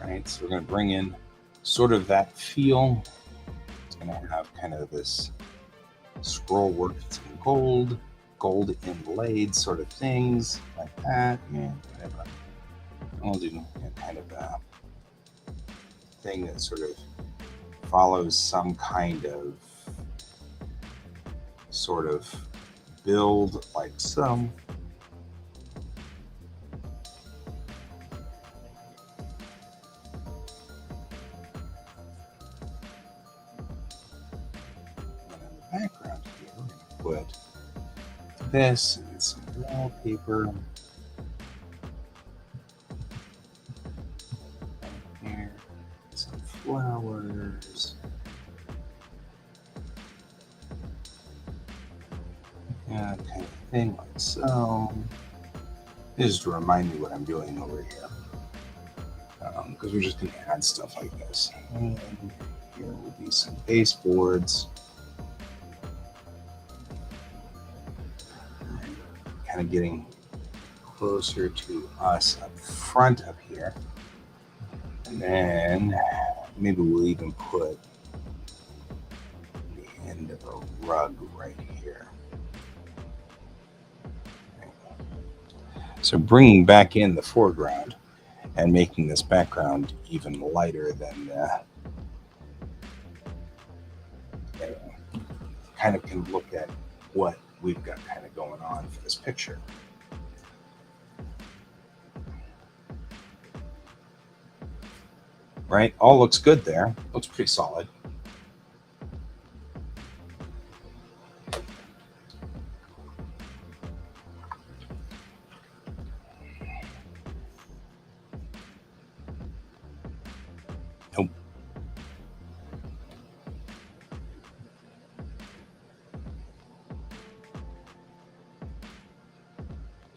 Right, so we're going to bring in sort of that feel. It's going to have kind of this scroll work that's in gold inlaid sort of things like that. Yeah, whatever. We'll do kind of a thing that sort of follows some kind of sort of build like so. Background here, we're going to put this and some wallpaper. Here, some flowers. Yeah, kind of thing like so. This is to remind me what I'm doing over here. Because we're just going to add stuff like this. And here will be some baseboards. Kind of getting closer to us up front up here. And then maybe we'll even put the end of a rug right here. So bringing back in the foreground and making this background even lighter than kind of can look at what we've got kind of going on for this picture. Right? All looks good there. Looks pretty solid. Nope.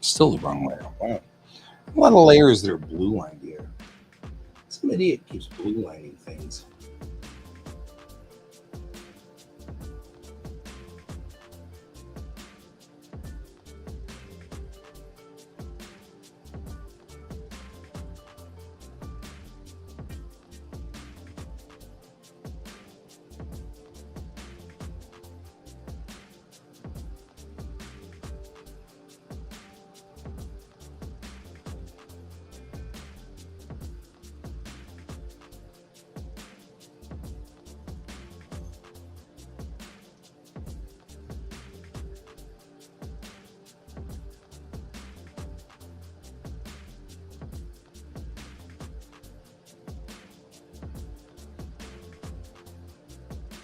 Still the wrong way. Wow. A lot of layers that are blue lined here. Some idiot keeps blue lining things.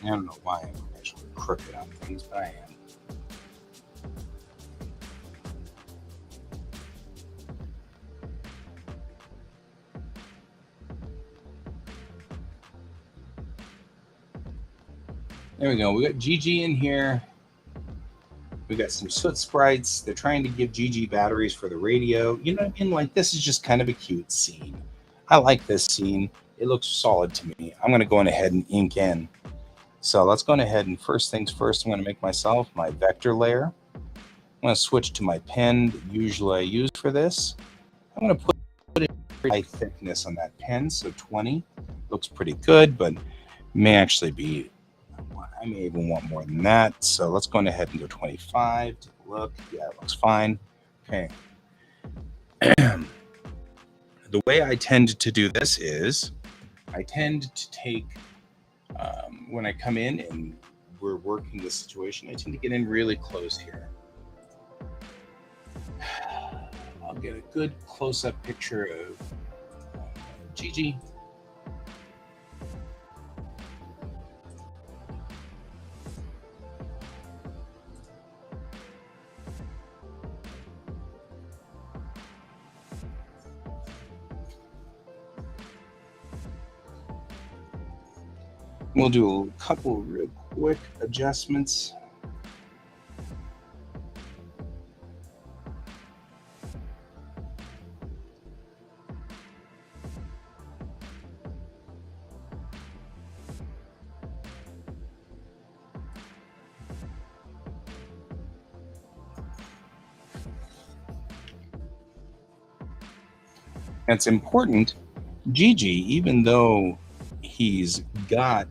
I don't know why I'm actually crooked on things, but I am. There we go. We got Gigi in here. We got some soot sprites. They're trying to give Gigi batteries for the radio. You know what I mean? Like, this is just kind of a cute scene. I like this scene. It looks solid to me. I'm going to go ahead and ink in. So let's go ahead and first things first, I'm going to make myself my vector layer. I'm going to switch to my pen that usually I use for this. I'm going to put a high thickness on that pen, so 20. Looks pretty good, but may actually be, I may even want more than that. So let's go ahead and go 25. Take a look. Yeah, it looks fine. Okay. The way I tend to do this is I tend to take, when I come in and we're working this situation, I tend to get in really close here. I'll get a good close-up picture of Gigi. We'll do a couple real quick adjustments. It's important, Gigi, even though he's got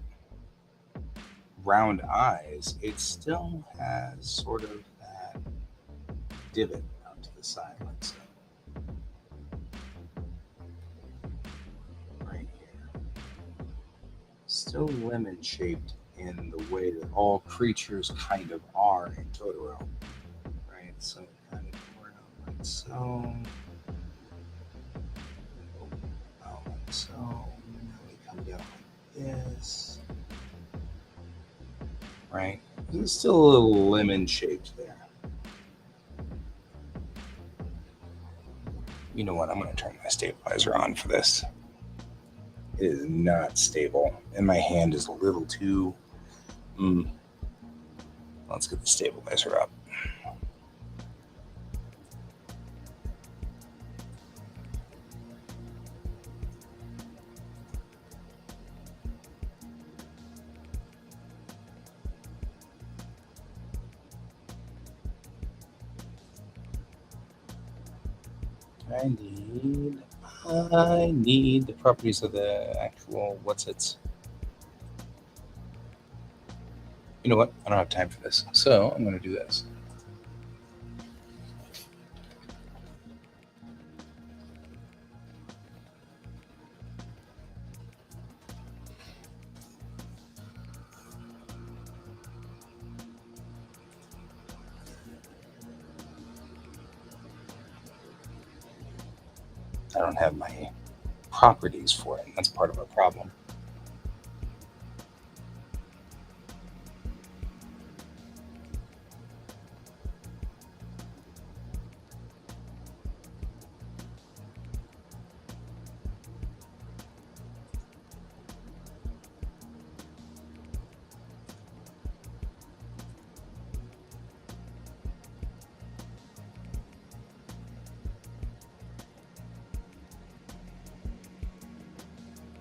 round eyes, it still has sort of that divot out to the side, like so. Right here. Still lemon shaped in the way that all creatures kind of are in Totoro. Right? So kind of go around like so. So now we come down like this, right? It's still a little lemon shaped there. You know what? I'm going to turn my stabilizer on for this. It is not stable, and my hand is a little too. Let's get the stabilizer up. I need the properties of the actual what's its. You know what? I don't have time for this, so I'm going to do this. I don't have my properties for it. That's part of our problem.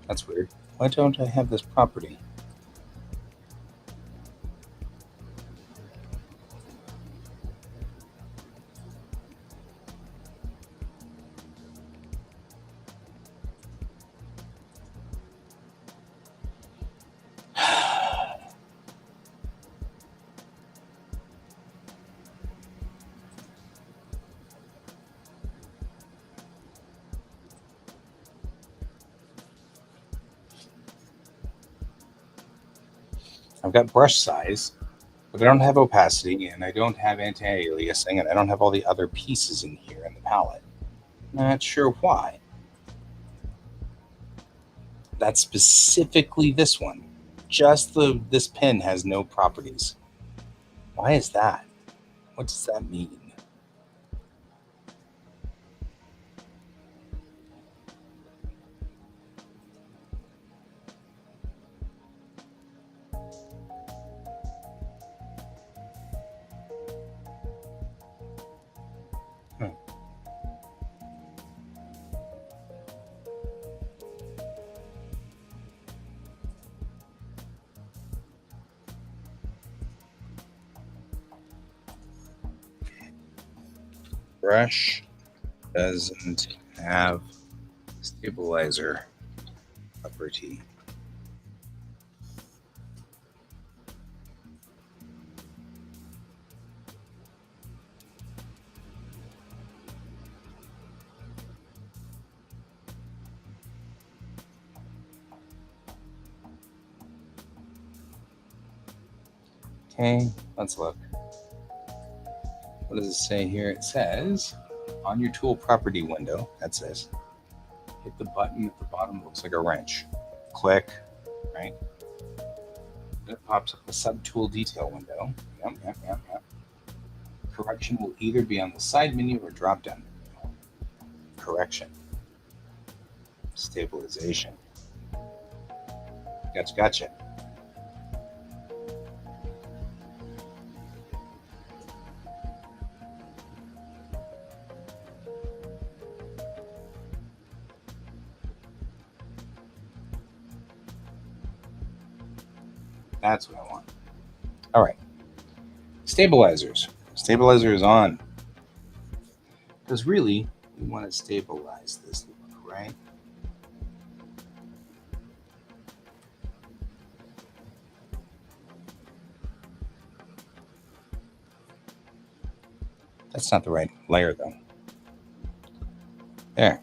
That's weird. Why don't I have this property? I've got brush size, but I don't have opacity, and I don't have anti-aliasing, and I don't have all the other pieces in here in the palette. Not sure why. That's specifically this one. this pin has no properties. Why is that? What does that mean? Hmm. Brush doesn't have stabilizer property. Okay, let's look. What does it say here? It says on your tool property window, that's this, hit the button at the bottom, looks like a wrench. Click, right? Then it pops up the subtool detail window. Yep. Correction will either be on the side menu or drop down menu. Correction. Stabilization. Gotcha. That's what I want. All right. Stabilizers. Stabilizer is on. Because really, we want to stabilize this look, right? That's not the right layer, though. There.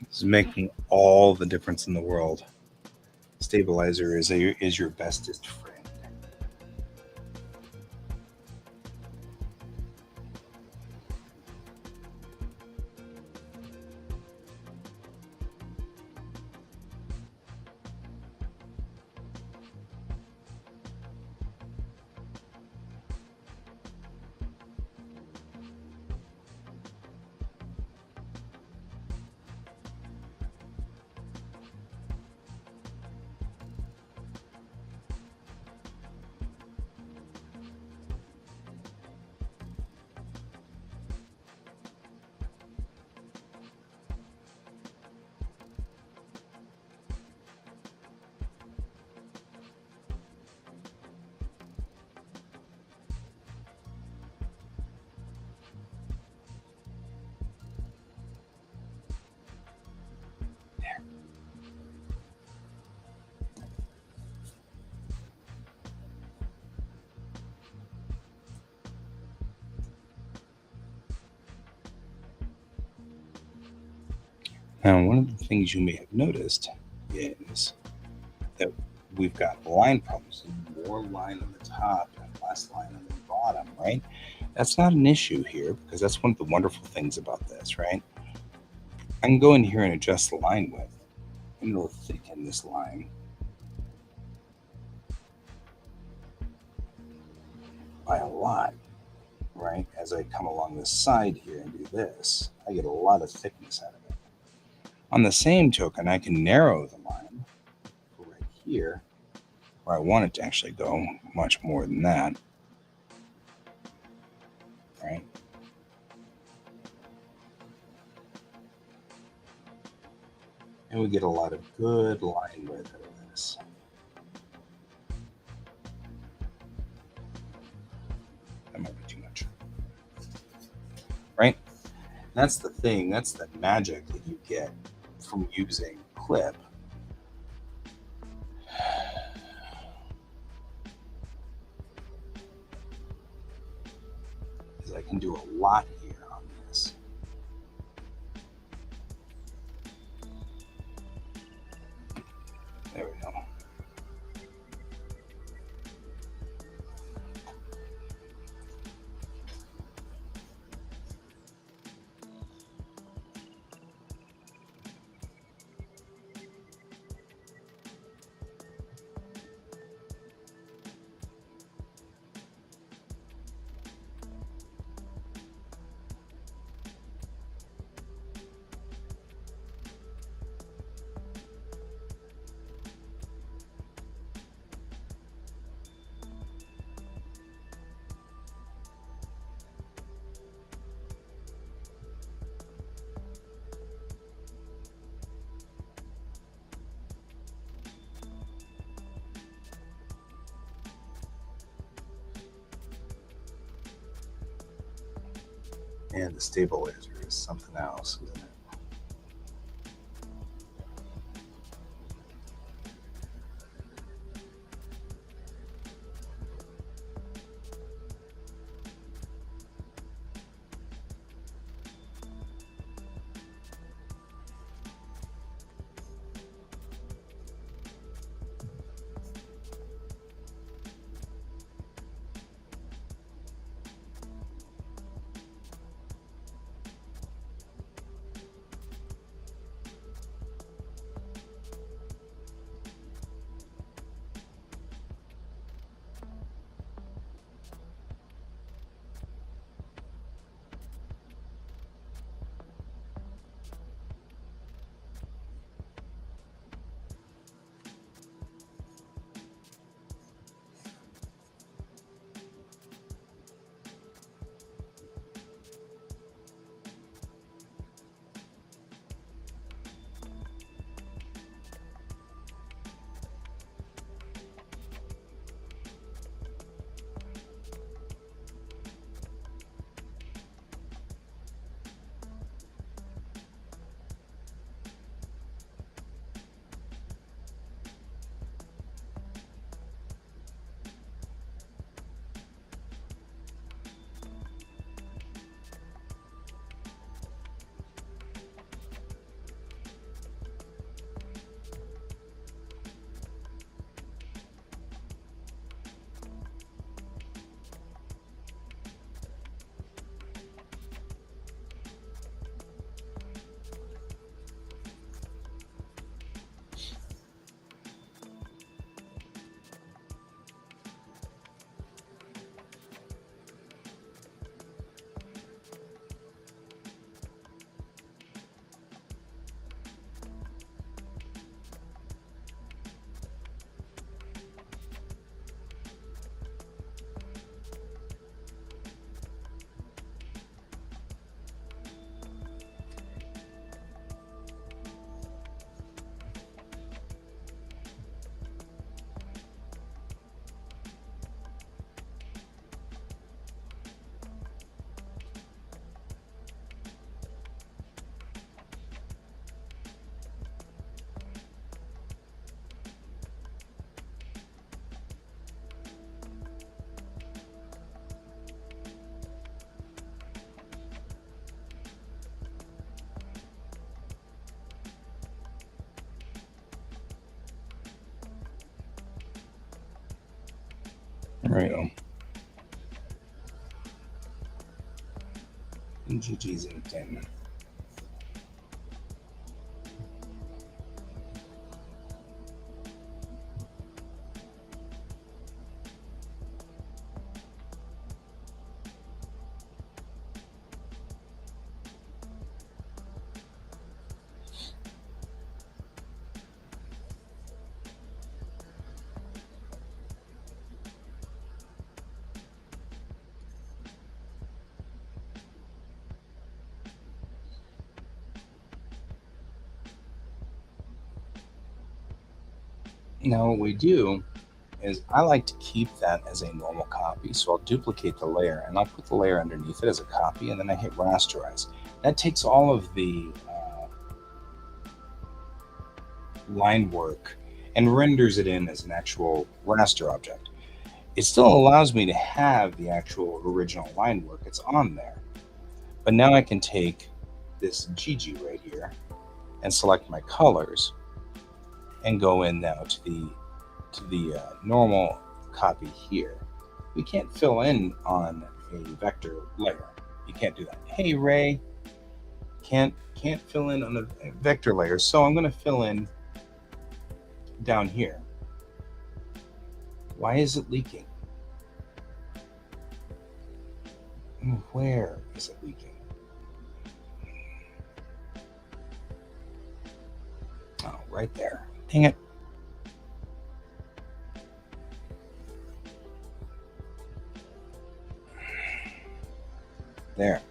This is making all the difference in the world. Stabilizer is your bestest friend. Now, one of the things you may have noticed is that we've got line problems. More line on the top and less line on the bottom, right? That's not an issue here because that's one of the wonderful things about this, right? I can go in here and adjust the line width, and it'll thicken this line. by a lot, right? As I come along this side here and do this, I get a lot of thickness out of it. On the same token, I can narrow the line right here, where I want it to actually go much more than that, right? And we get a lot of good line width out of this. That might be too much. Right? That's the thing. That's the magic that you get from using clip. Is I can do a lot here on this. There we go. And the stabilizer is something else, isn't it? There we go. And GG's in 10. Now what we do is I like to keep that as a normal copy. So I'll duplicate the layer and I'll put the layer underneath it as a copy, and then I hit rasterize. That takes all of the line work and renders it in as an actual raster object. It still allows me to have the actual original line work. It's on there. But now I can take this GG right here and select my colors and go in now to the normal copy here. We can't fill in on a vector layer. You can't do that. Hey Ray, can't fill in on a vector layer. So I'm going to fill in down here. Why is it leaking? Where is it leaking? Oh, right there. Dang it. There.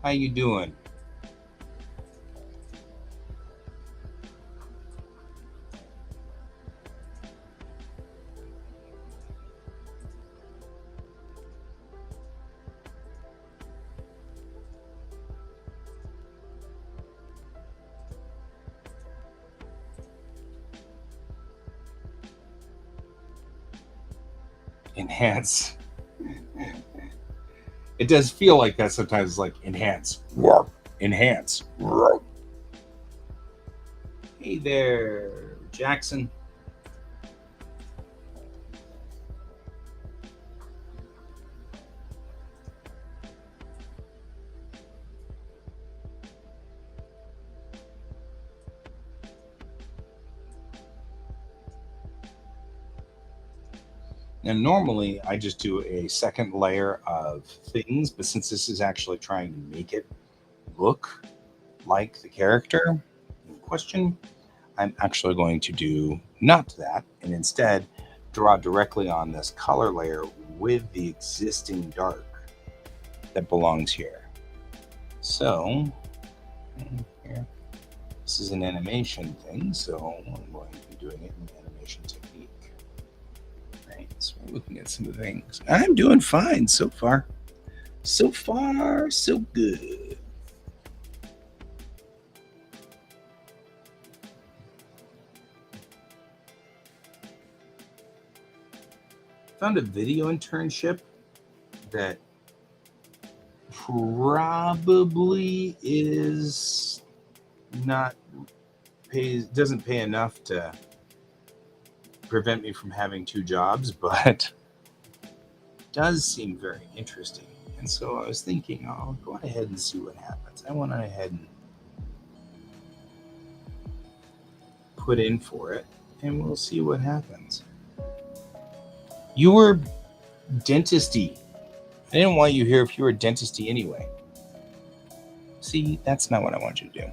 How you doing? Enhance. It does feel like that sometimes, like enhance. Enhance. Hey there, Jackson. Now, normally I just do a second layer of things, but since this is actually trying to make it look like the character in question, I'm actually going to do not that and instead draw directly on this color layer with the existing dark that belongs here. So, here, this is an animation thing, so I'm going to be doing it in the animation technique. Right, so we're looking at some of the things. I'm doing fine so far. So far, so good. Found a video internship that probably is not doesn't pay enough to prevent me from having two jobs, but does seem very interesting. And so I was thinking, I'll go ahead and see what happens. I went ahead and put in for it, and we'll see what happens. You were dentisty. I didn't want you here if you were dentisty anyway. See, that's not what I want you to do.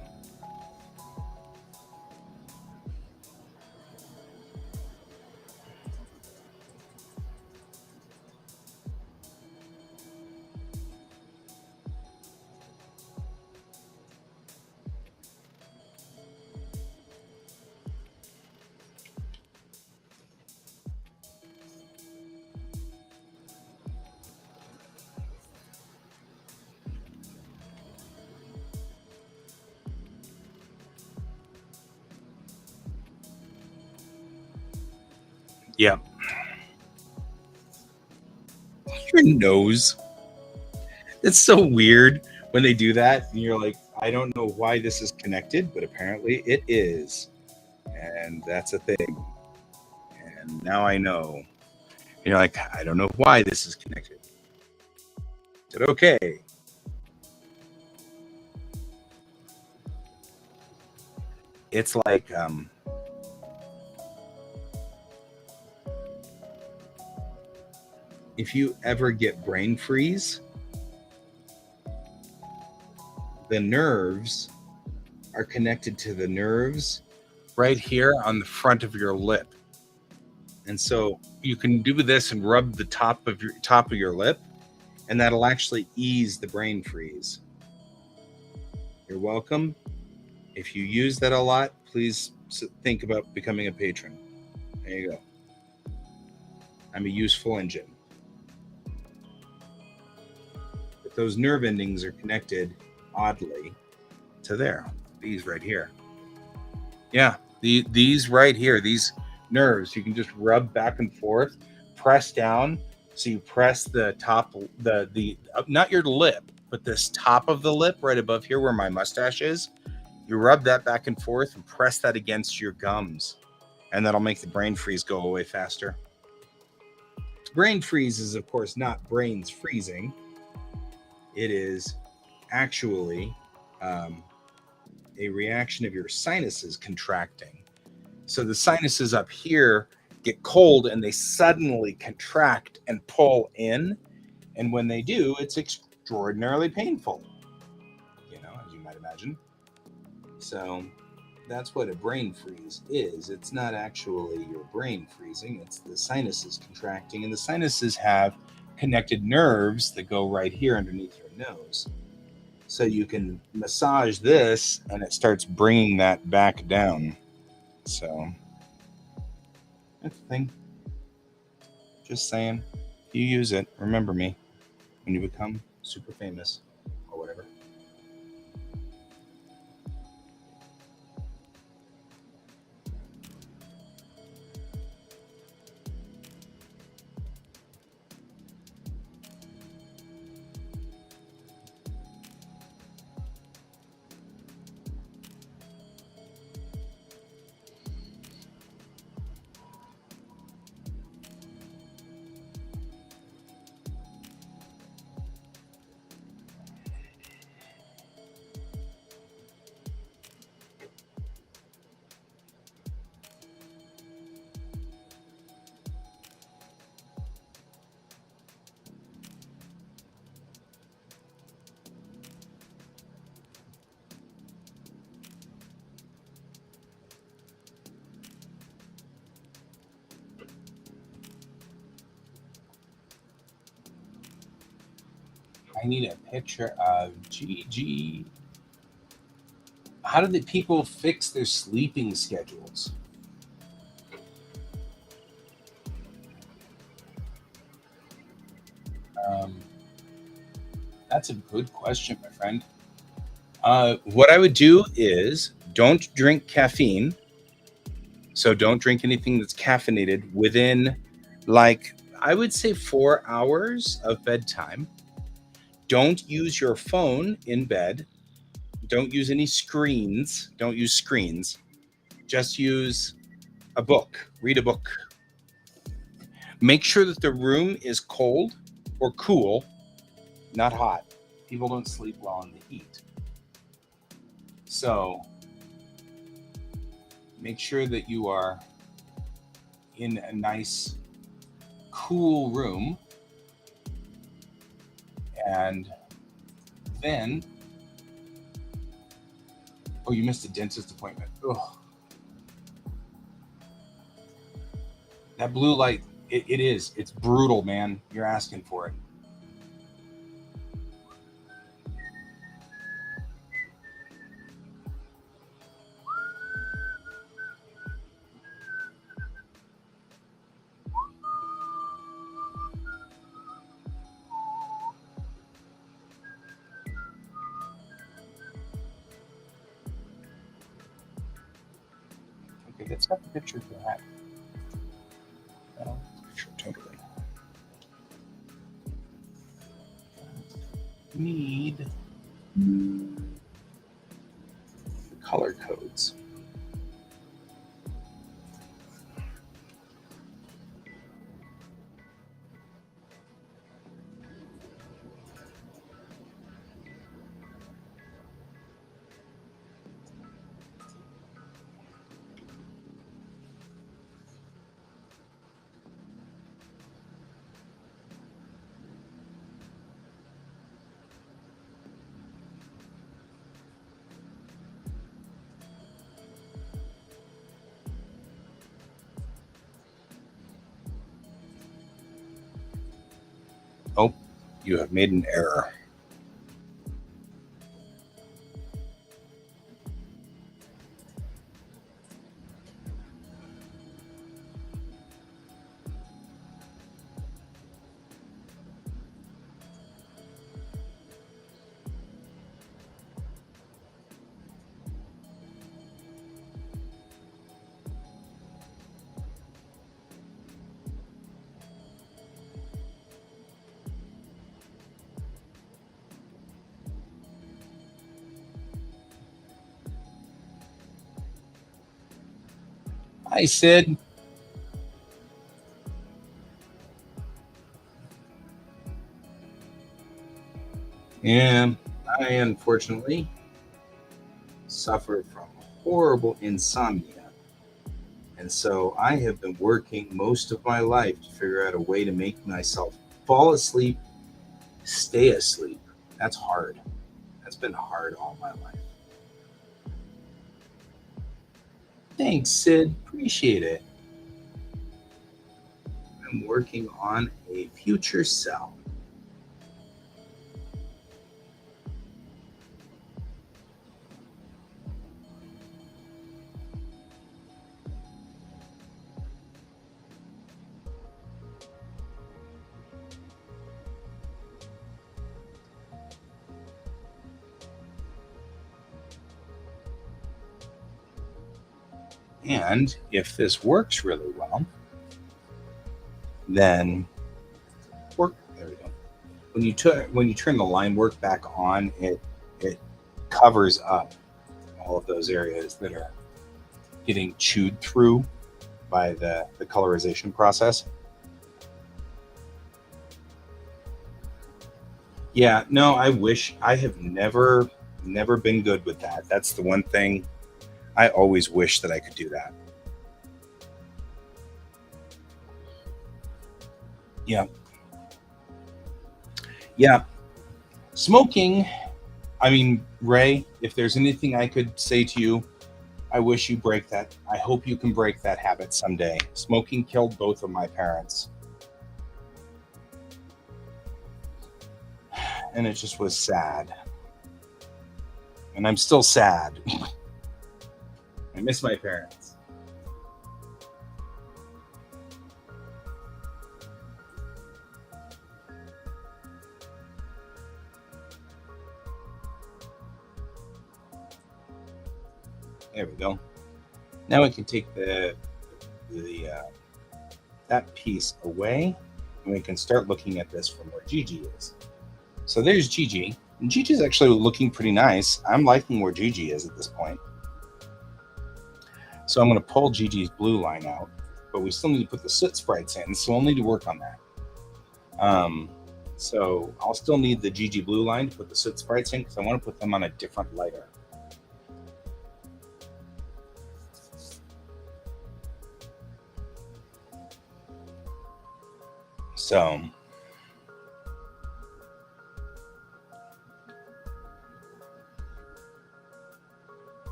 Yeah. Your nose. It's so weird when they do that, and you're like, I don't know why this is connected, but apparently it is. And that's a thing. And now I know. And you're like, I don't know why this is connected. I said, okay. It's like if you ever get brain freeze, the nerves are connected to the nerves right here on the front of your lip. And so you can do this and rub the top of your lip, and that'll actually ease the brain freeze. You're welcome. If you use that a lot, please think about becoming a patron. There you go. I'm a useful engine. But those nerve endings are connected, oddly, to these right here. Yeah, these right here, these nerves, you can just rub back and forth, press down. So you press the top, the not your lip, but this top of the lip right above here where my mustache is. You rub that back and forth and press that against your gums, and that'll make the brain freeze go away faster. Brain freeze is, of course, not brains freezing. It is actually a reaction of your sinuses contracting. So the sinuses up here get cold and they suddenly contract and pull in. And when they do, it's extraordinarily painful, as you might imagine. So that's what a brain freeze is. It's not actually your brain freezing, it's the sinuses contracting. And the sinuses have connected nerves that go right here underneath your nose. So you can massage this and it starts bringing that back down. So that's the thing. Just saying. If you use it, remember me when you become super famous or whatever. I need a picture of Gigi. How do the people fix their sleeping schedules? That's a good question, my friend. What I would do is don't drink caffeine. So don't drink anything that's caffeinated within, I would say 4 hours of bedtime. Don't use your phone in bed. Don't use any screens. Don't use screens. Just use a book. Read a book. Make sure that the room is cold or cool, not hot. People don't sleep well in the heat. So make sure that you are in a nice, cool room. And then, oh, you missed a dentist appointment. Ugh. That blue light, it is. It's brutal, man. You're asking for it. Okay, let's have a picture of that. Picture totally. Need the color codes. You have made an error. Hi, Sid. And I unfortunately suffer from horrible insomnia. And so I have been working most of my life to figure out a way to make myself fall asleep, stay asleep. That's hard. That's been hard all my life. Thanks, Sid. Appreciate it. I'm working on a future self. And if this works really well, then work. There we go. When you turn the line work back on, it covers up all of those areas that are getting chewed through by the colorization process. Yeah, no, I wish I have never been good with that. That's the one thing I always wish that I could do that. Yeah. Yeah. Smoking, I mean, Ray, if there's anything I could say to you, I wish you break that. I hope you can break that habit someday. Smoking killed both of my parents. And it just was sad. And I'm still sad. I miss my parents. There we go. Now we can take the that piece away, and we can start looking at this from where Gigi is. So there's Gigi, and Gigi's actually looking pretty nice. I'm liking where Gigi is at this point. So I'm going to pull Gigi's blue line out, but we still need to put the soot sprites in, so we'll need to work on that. So I'll still need the Gigi blue line to put the soot sprites in because I want to put them on a different layer. So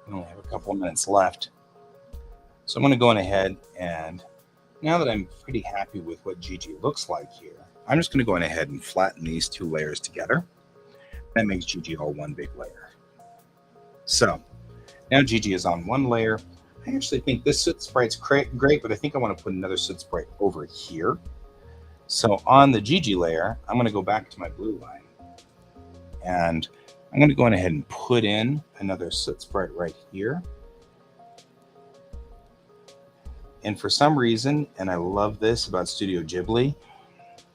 we only have a couple of minutes left. So I'm going to go on ahead, and now that I'm pretty happy with what Gigi looks like here, I'm just going to go on ahead and flatten these two layers together. That makes Gigi all one big layer. So now Gigi is on one layer. I actually think this soot sprite's great, but I think I want to put another soot sprite over here. So on the Gigi layer, I'm going to go back to my blue line, and I'm going to go on ahead and put in another soot sprite right here. And for some reason, and I love this about Studio Ghibli,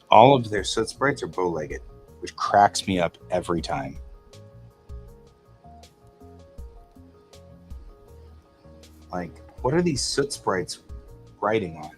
all of their soot sprites are bow-legged, which cracks me up every time. Like, what are these soot sprites writing on?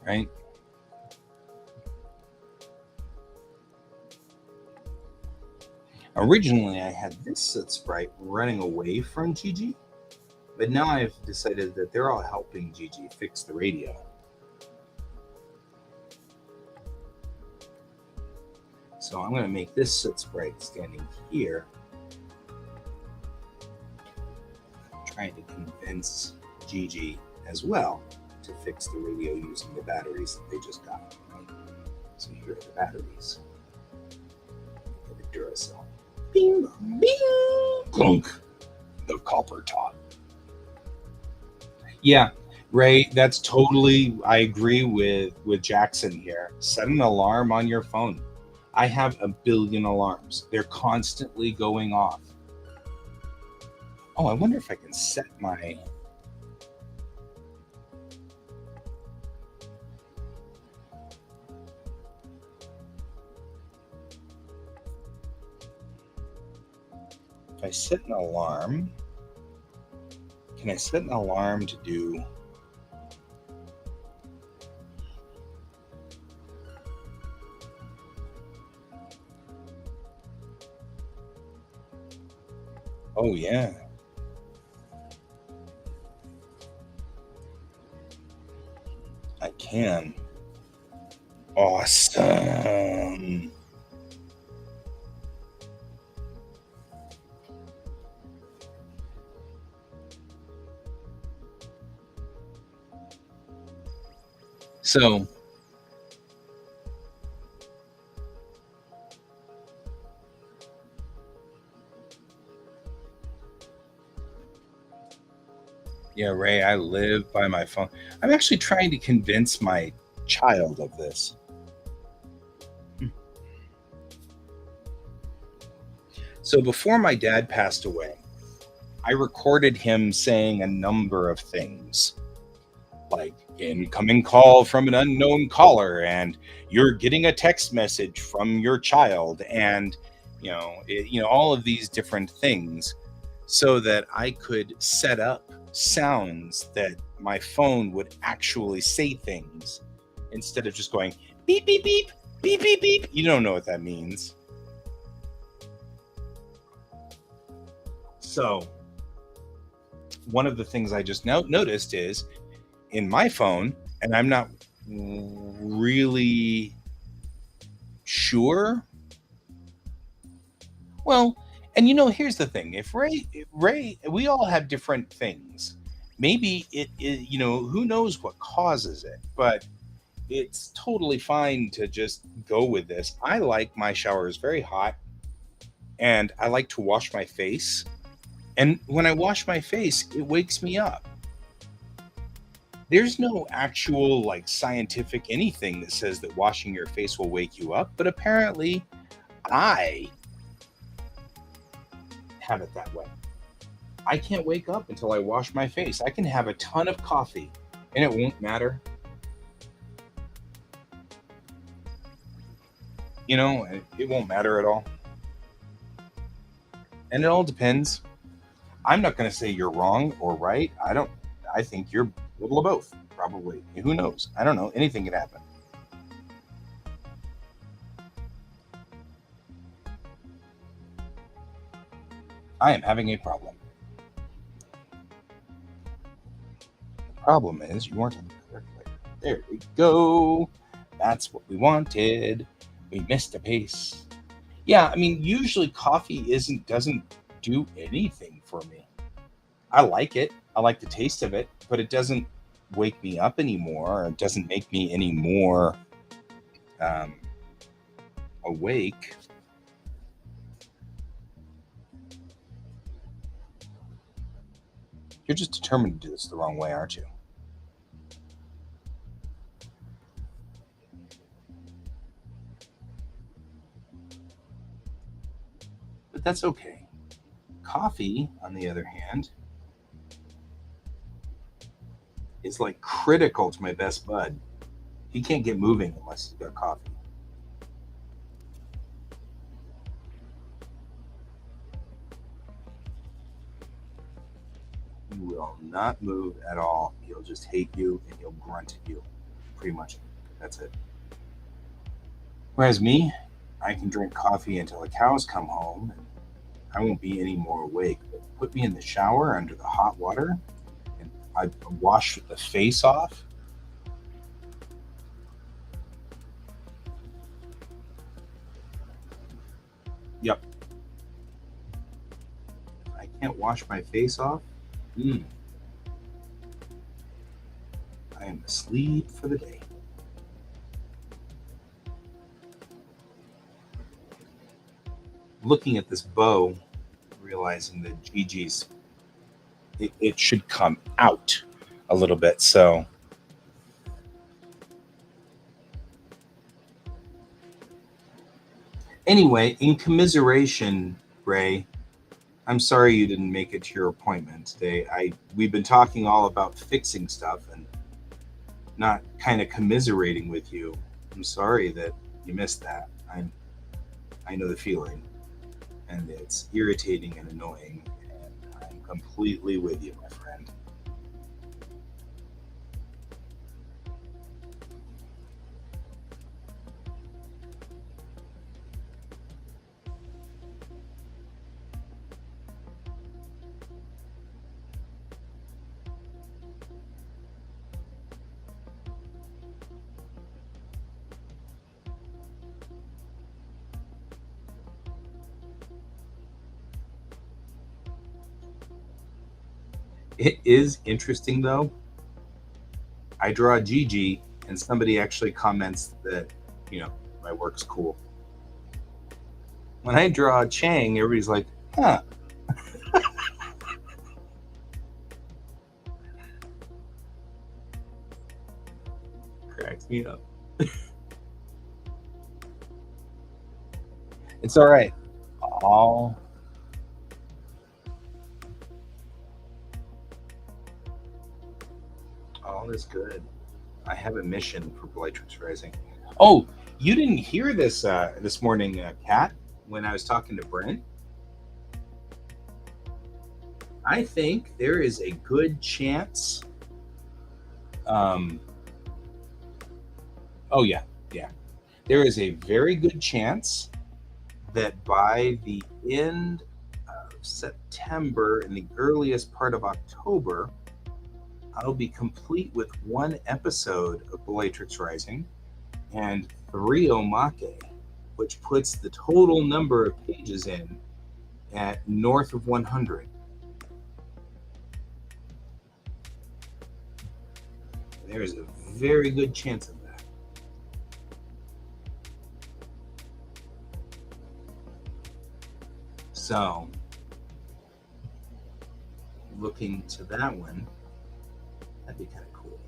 Right? Originally, I had this Set Sprite running away from Gigi, but now I've decided that they're all helping Gigi fix the radio. So I'm going to make this Set Sprite standing here, trying to convince Gigi as well to fix the radio using the batteries that they just got. Right? So here are the batteries. For the Duracell. Bing, bing, clunk. The copper top. Yeah, Ray, that's totally, I agree with Jackson here. Set an alarm on your phone. I have a billion alarms. They're constantly going off. Oh, I wonder if I can set my... If I set an alarm, can I set an alarm to do... Oh, yeah. I can. Awesome. So, yeah, Ray, I live by my phone. I'm actually trying to convince my child of this. So before my dad passed away, I recorded him saying a number of things like incoming call from an unknown caller, and you're getting a text message from your child, and all of these different things, so that I could set up sounds that my phone would actually say things instead of just going beep beep beep beep beep beep. You don't know what that means. So one of the things I just noticed is in my phone, and I'm not really sure. Well, and here's the thing: if Ray, we all have different things. Maybe it is, who knows what causes it, but it's totally fine to just go with this. I like my showers very hot, and I like to wash my face. And when I wash my face, it wakes me up. There's no actual like scientific anything that says that washing your face will wake you up, but apparently I have it that way. I can't wake up until I wash my face. I can have a ton of coffee and it won't matter. It won't matter at all. And it all depends. I'm not going to say you're wrong or right. I think you're a little of both, probably. Who knows? I don't know. Anything can happen. I am having a problem. The problem is you weren't on the correct way. There we go. That's what we wanted. We missed a pace. Yeah, I mean, usually coffee doesn't do anything for me. I like it. I like the taste of it, but it doesn't wake me up anymore. It doesn't make me any more awake. You're just determined to do this the wrong way, aren't you? But that's okay. Coffee, on the other hand, is like critical to my best bud. He can't get moving unless he's got coffee. He will not move at all. He'll just hate you and he'll grunt at you. Pretty much. That's it. Whereas me, I can drink coffee until the cows come home. And I won't be any more awake. But put me in the shower under the hot water, and I wash the face off. Yep. I can't wash my face off. I am asleep for the day. Looking at this bow, realizing that Gigi's, it should come out a little bit. So anyway, in commiseration, Ray, I'm sorry you didn't make it to your appointment today. We've been talking all about fixing stuff and not kind of commiserating with you. I'm sorry that you missed that. I know the feeling, and it's irritating and annoying, and I'm completely with you, my friend. It is interesting though. I draw Gigi, and somebody actually comments that, my work's cool. When I draw Chang, everybody's like, huh. Cracks me up. It's all right. All is good. I have a mission for Bellatrix Rising. Oh, you didn't hear this this morning, Kat, when I was talking to Brent. I think there is a good chance. Oh yeah. There is a very good chance that by the end of September and the earliest part of October, I'll be complete with one episode of Bellatrix Rising and 3 omake, which puts the total number of pages in at north of 100. There's a very good chance of that. So, looking to that one, that'd be kind of cool.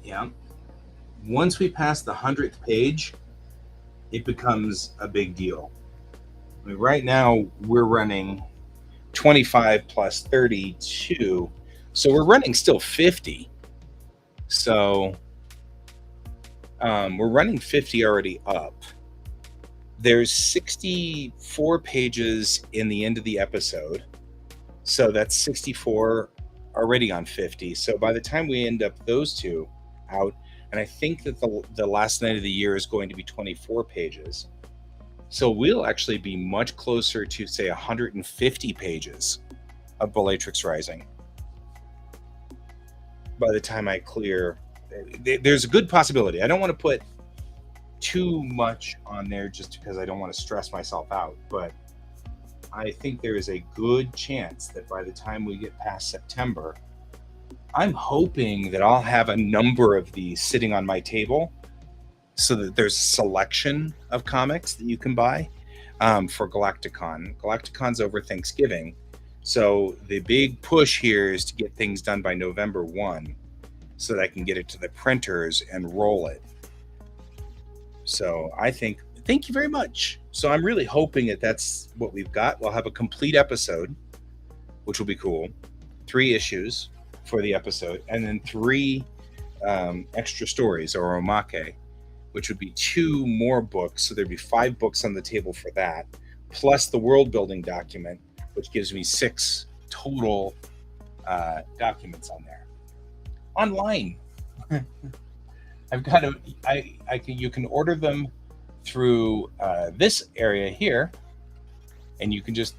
Yeah. Once we pass the 100th page, it becomes a big deal. I mean, right now, we're running 25 plus 32. So we're running still 50. So we're running 50 already up. There's 64 pages in the end of the episode. So that's 64 already on 50. So by the time we end up those two out, and I think that the last night of the year is going to be 24 pages. So we'll actually be much closer to, say, 150 pages of Bellatrix Rising by the time I clear. There's a good possibility. I don't want to put too much on there just because I don't want to stress myself out, but I think there is a good chance that by the time we get past September, I'm hoping that I'll have a number of these sitting on my table so that there's a selection of comics that you can buy for Galacticon. Galacticon's over Thanksgiving, so the big push here is to get things done by November 1 so that I can get it to the printers and roll it. So I think, thank you very much. So I'm really hoping that that's what we've got. We'll have a complete episode, which will be cool. 3 issues for the episode, and then 3 extra stories or omake, which would be 2 more books. So there'd be 5 books on the table for that, plus the world building document, which gives me 6 total documents on there. Online. I've got you can order them through this area here, and you can just,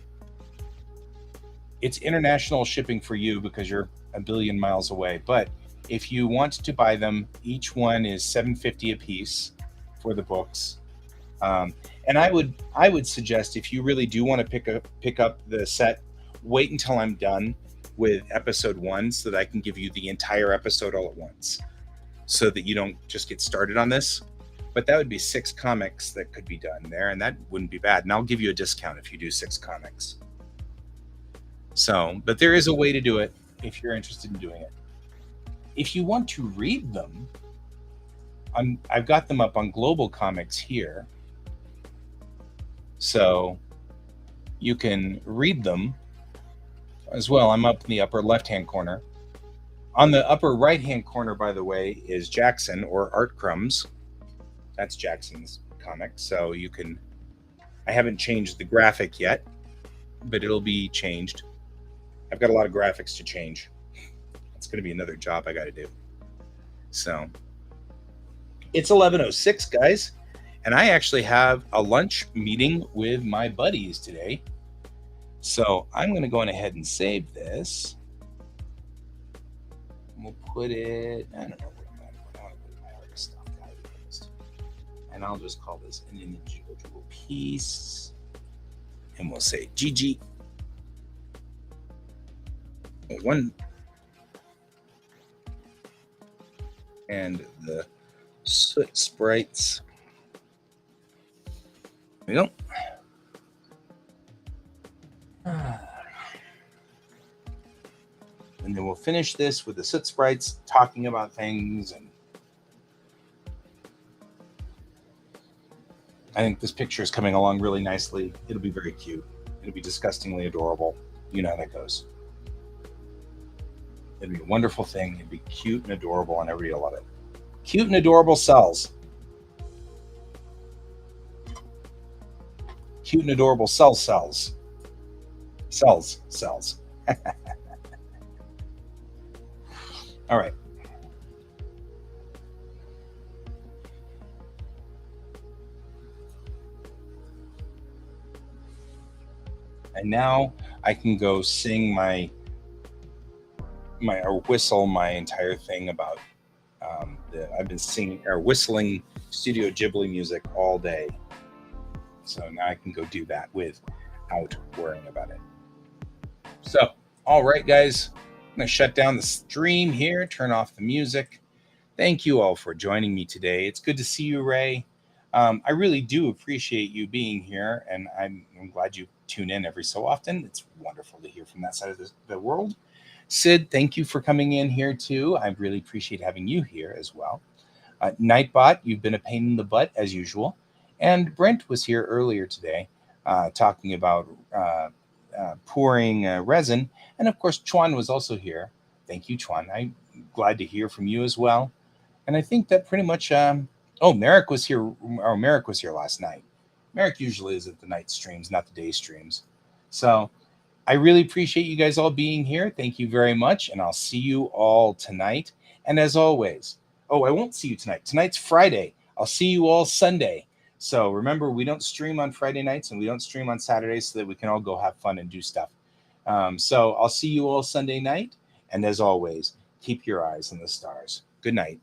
it's international shipping for you because you're a billion miles away. But if you want to buy them, each one is $7.50 a piece for the books. And I would suggest, if you really do want to pick up the set, wait until I'm done with episode 1 so that I can give you the entire episode all at once, so that you don't just get started on this. But that would be 6 comics that could be done there, and that wouldn't be bad. And I'll give you a discount if you do 6 comics. So, but there is a way to do it if you're interested in doing it. If you want to read them, I've got them up on Global Comics here. So you can read them as well. I'm up in the upper left-hand corner. On the upper right-hand corner, by the way, is Jackson, or Art Crumbs. That's Jackson's comic. So you can, I haven't changed the graphic yet, but it'll be changed. I've got a lot of graphics to change. It's going to be another job I got to do. So it's 11:06, guys. And I actually have a lunch meeting with my buddies today. So I'm going to go on ahead and save this. We'll put it, I don't know where I'm at. I want to put my artist stuff, guys. And I'll just call this an individual piece. And we'll say GG. One. And the soot sprites. There we go. And then we'll finish this with the soot sprites talking about things. And I think this picture is coming along really nicely. It'll be very cute. It'll be disgustingly adorable. You know how that goes. It'll be a wonderful thing. It'll be cute and adorable, and everybody will love it. Cute and adorable cells. Cute and adorable cells. Cells. All right. And now I can go sing or whistle my entire thing about I've been singing or whistling Studio Ghibli music all day. So now I can go do that without worrying about it. So, all right, guys, I'm going to shut down the stream here, turn off the music. Thank you all for joining me today. It's good to see you, Ray. I really do appreciate you being here, and I'm glad you tune in every so often. It's wonderful to hear from that side of the world. Sid, thank you for coming in here too. I really appreciate having you here as well. Nightbot, you've been a pain in the butt as usual. And Brent was here earlier today talking about pouring resin. And of course, Chuan was also here. Thank you, Chuan. I'm glad to hear from you as well. And I think that pretty much, Merrick was here. Or Merrick was here last night. Merrick usually is at the night streams, not the day streams. So I really appreciate you guys all being here. Thank you very much. And I'll see you all tonight. And as always, I won't see you tonight. Tonight's Friday. I'll see you all Sunday. So remember, we don't stream on Friday nights and we don't stream on Saturdays, so that we can all go have fun and do stuff. So I'll see you all Sunday night. And as always, keep your eyes on the stars. Good night.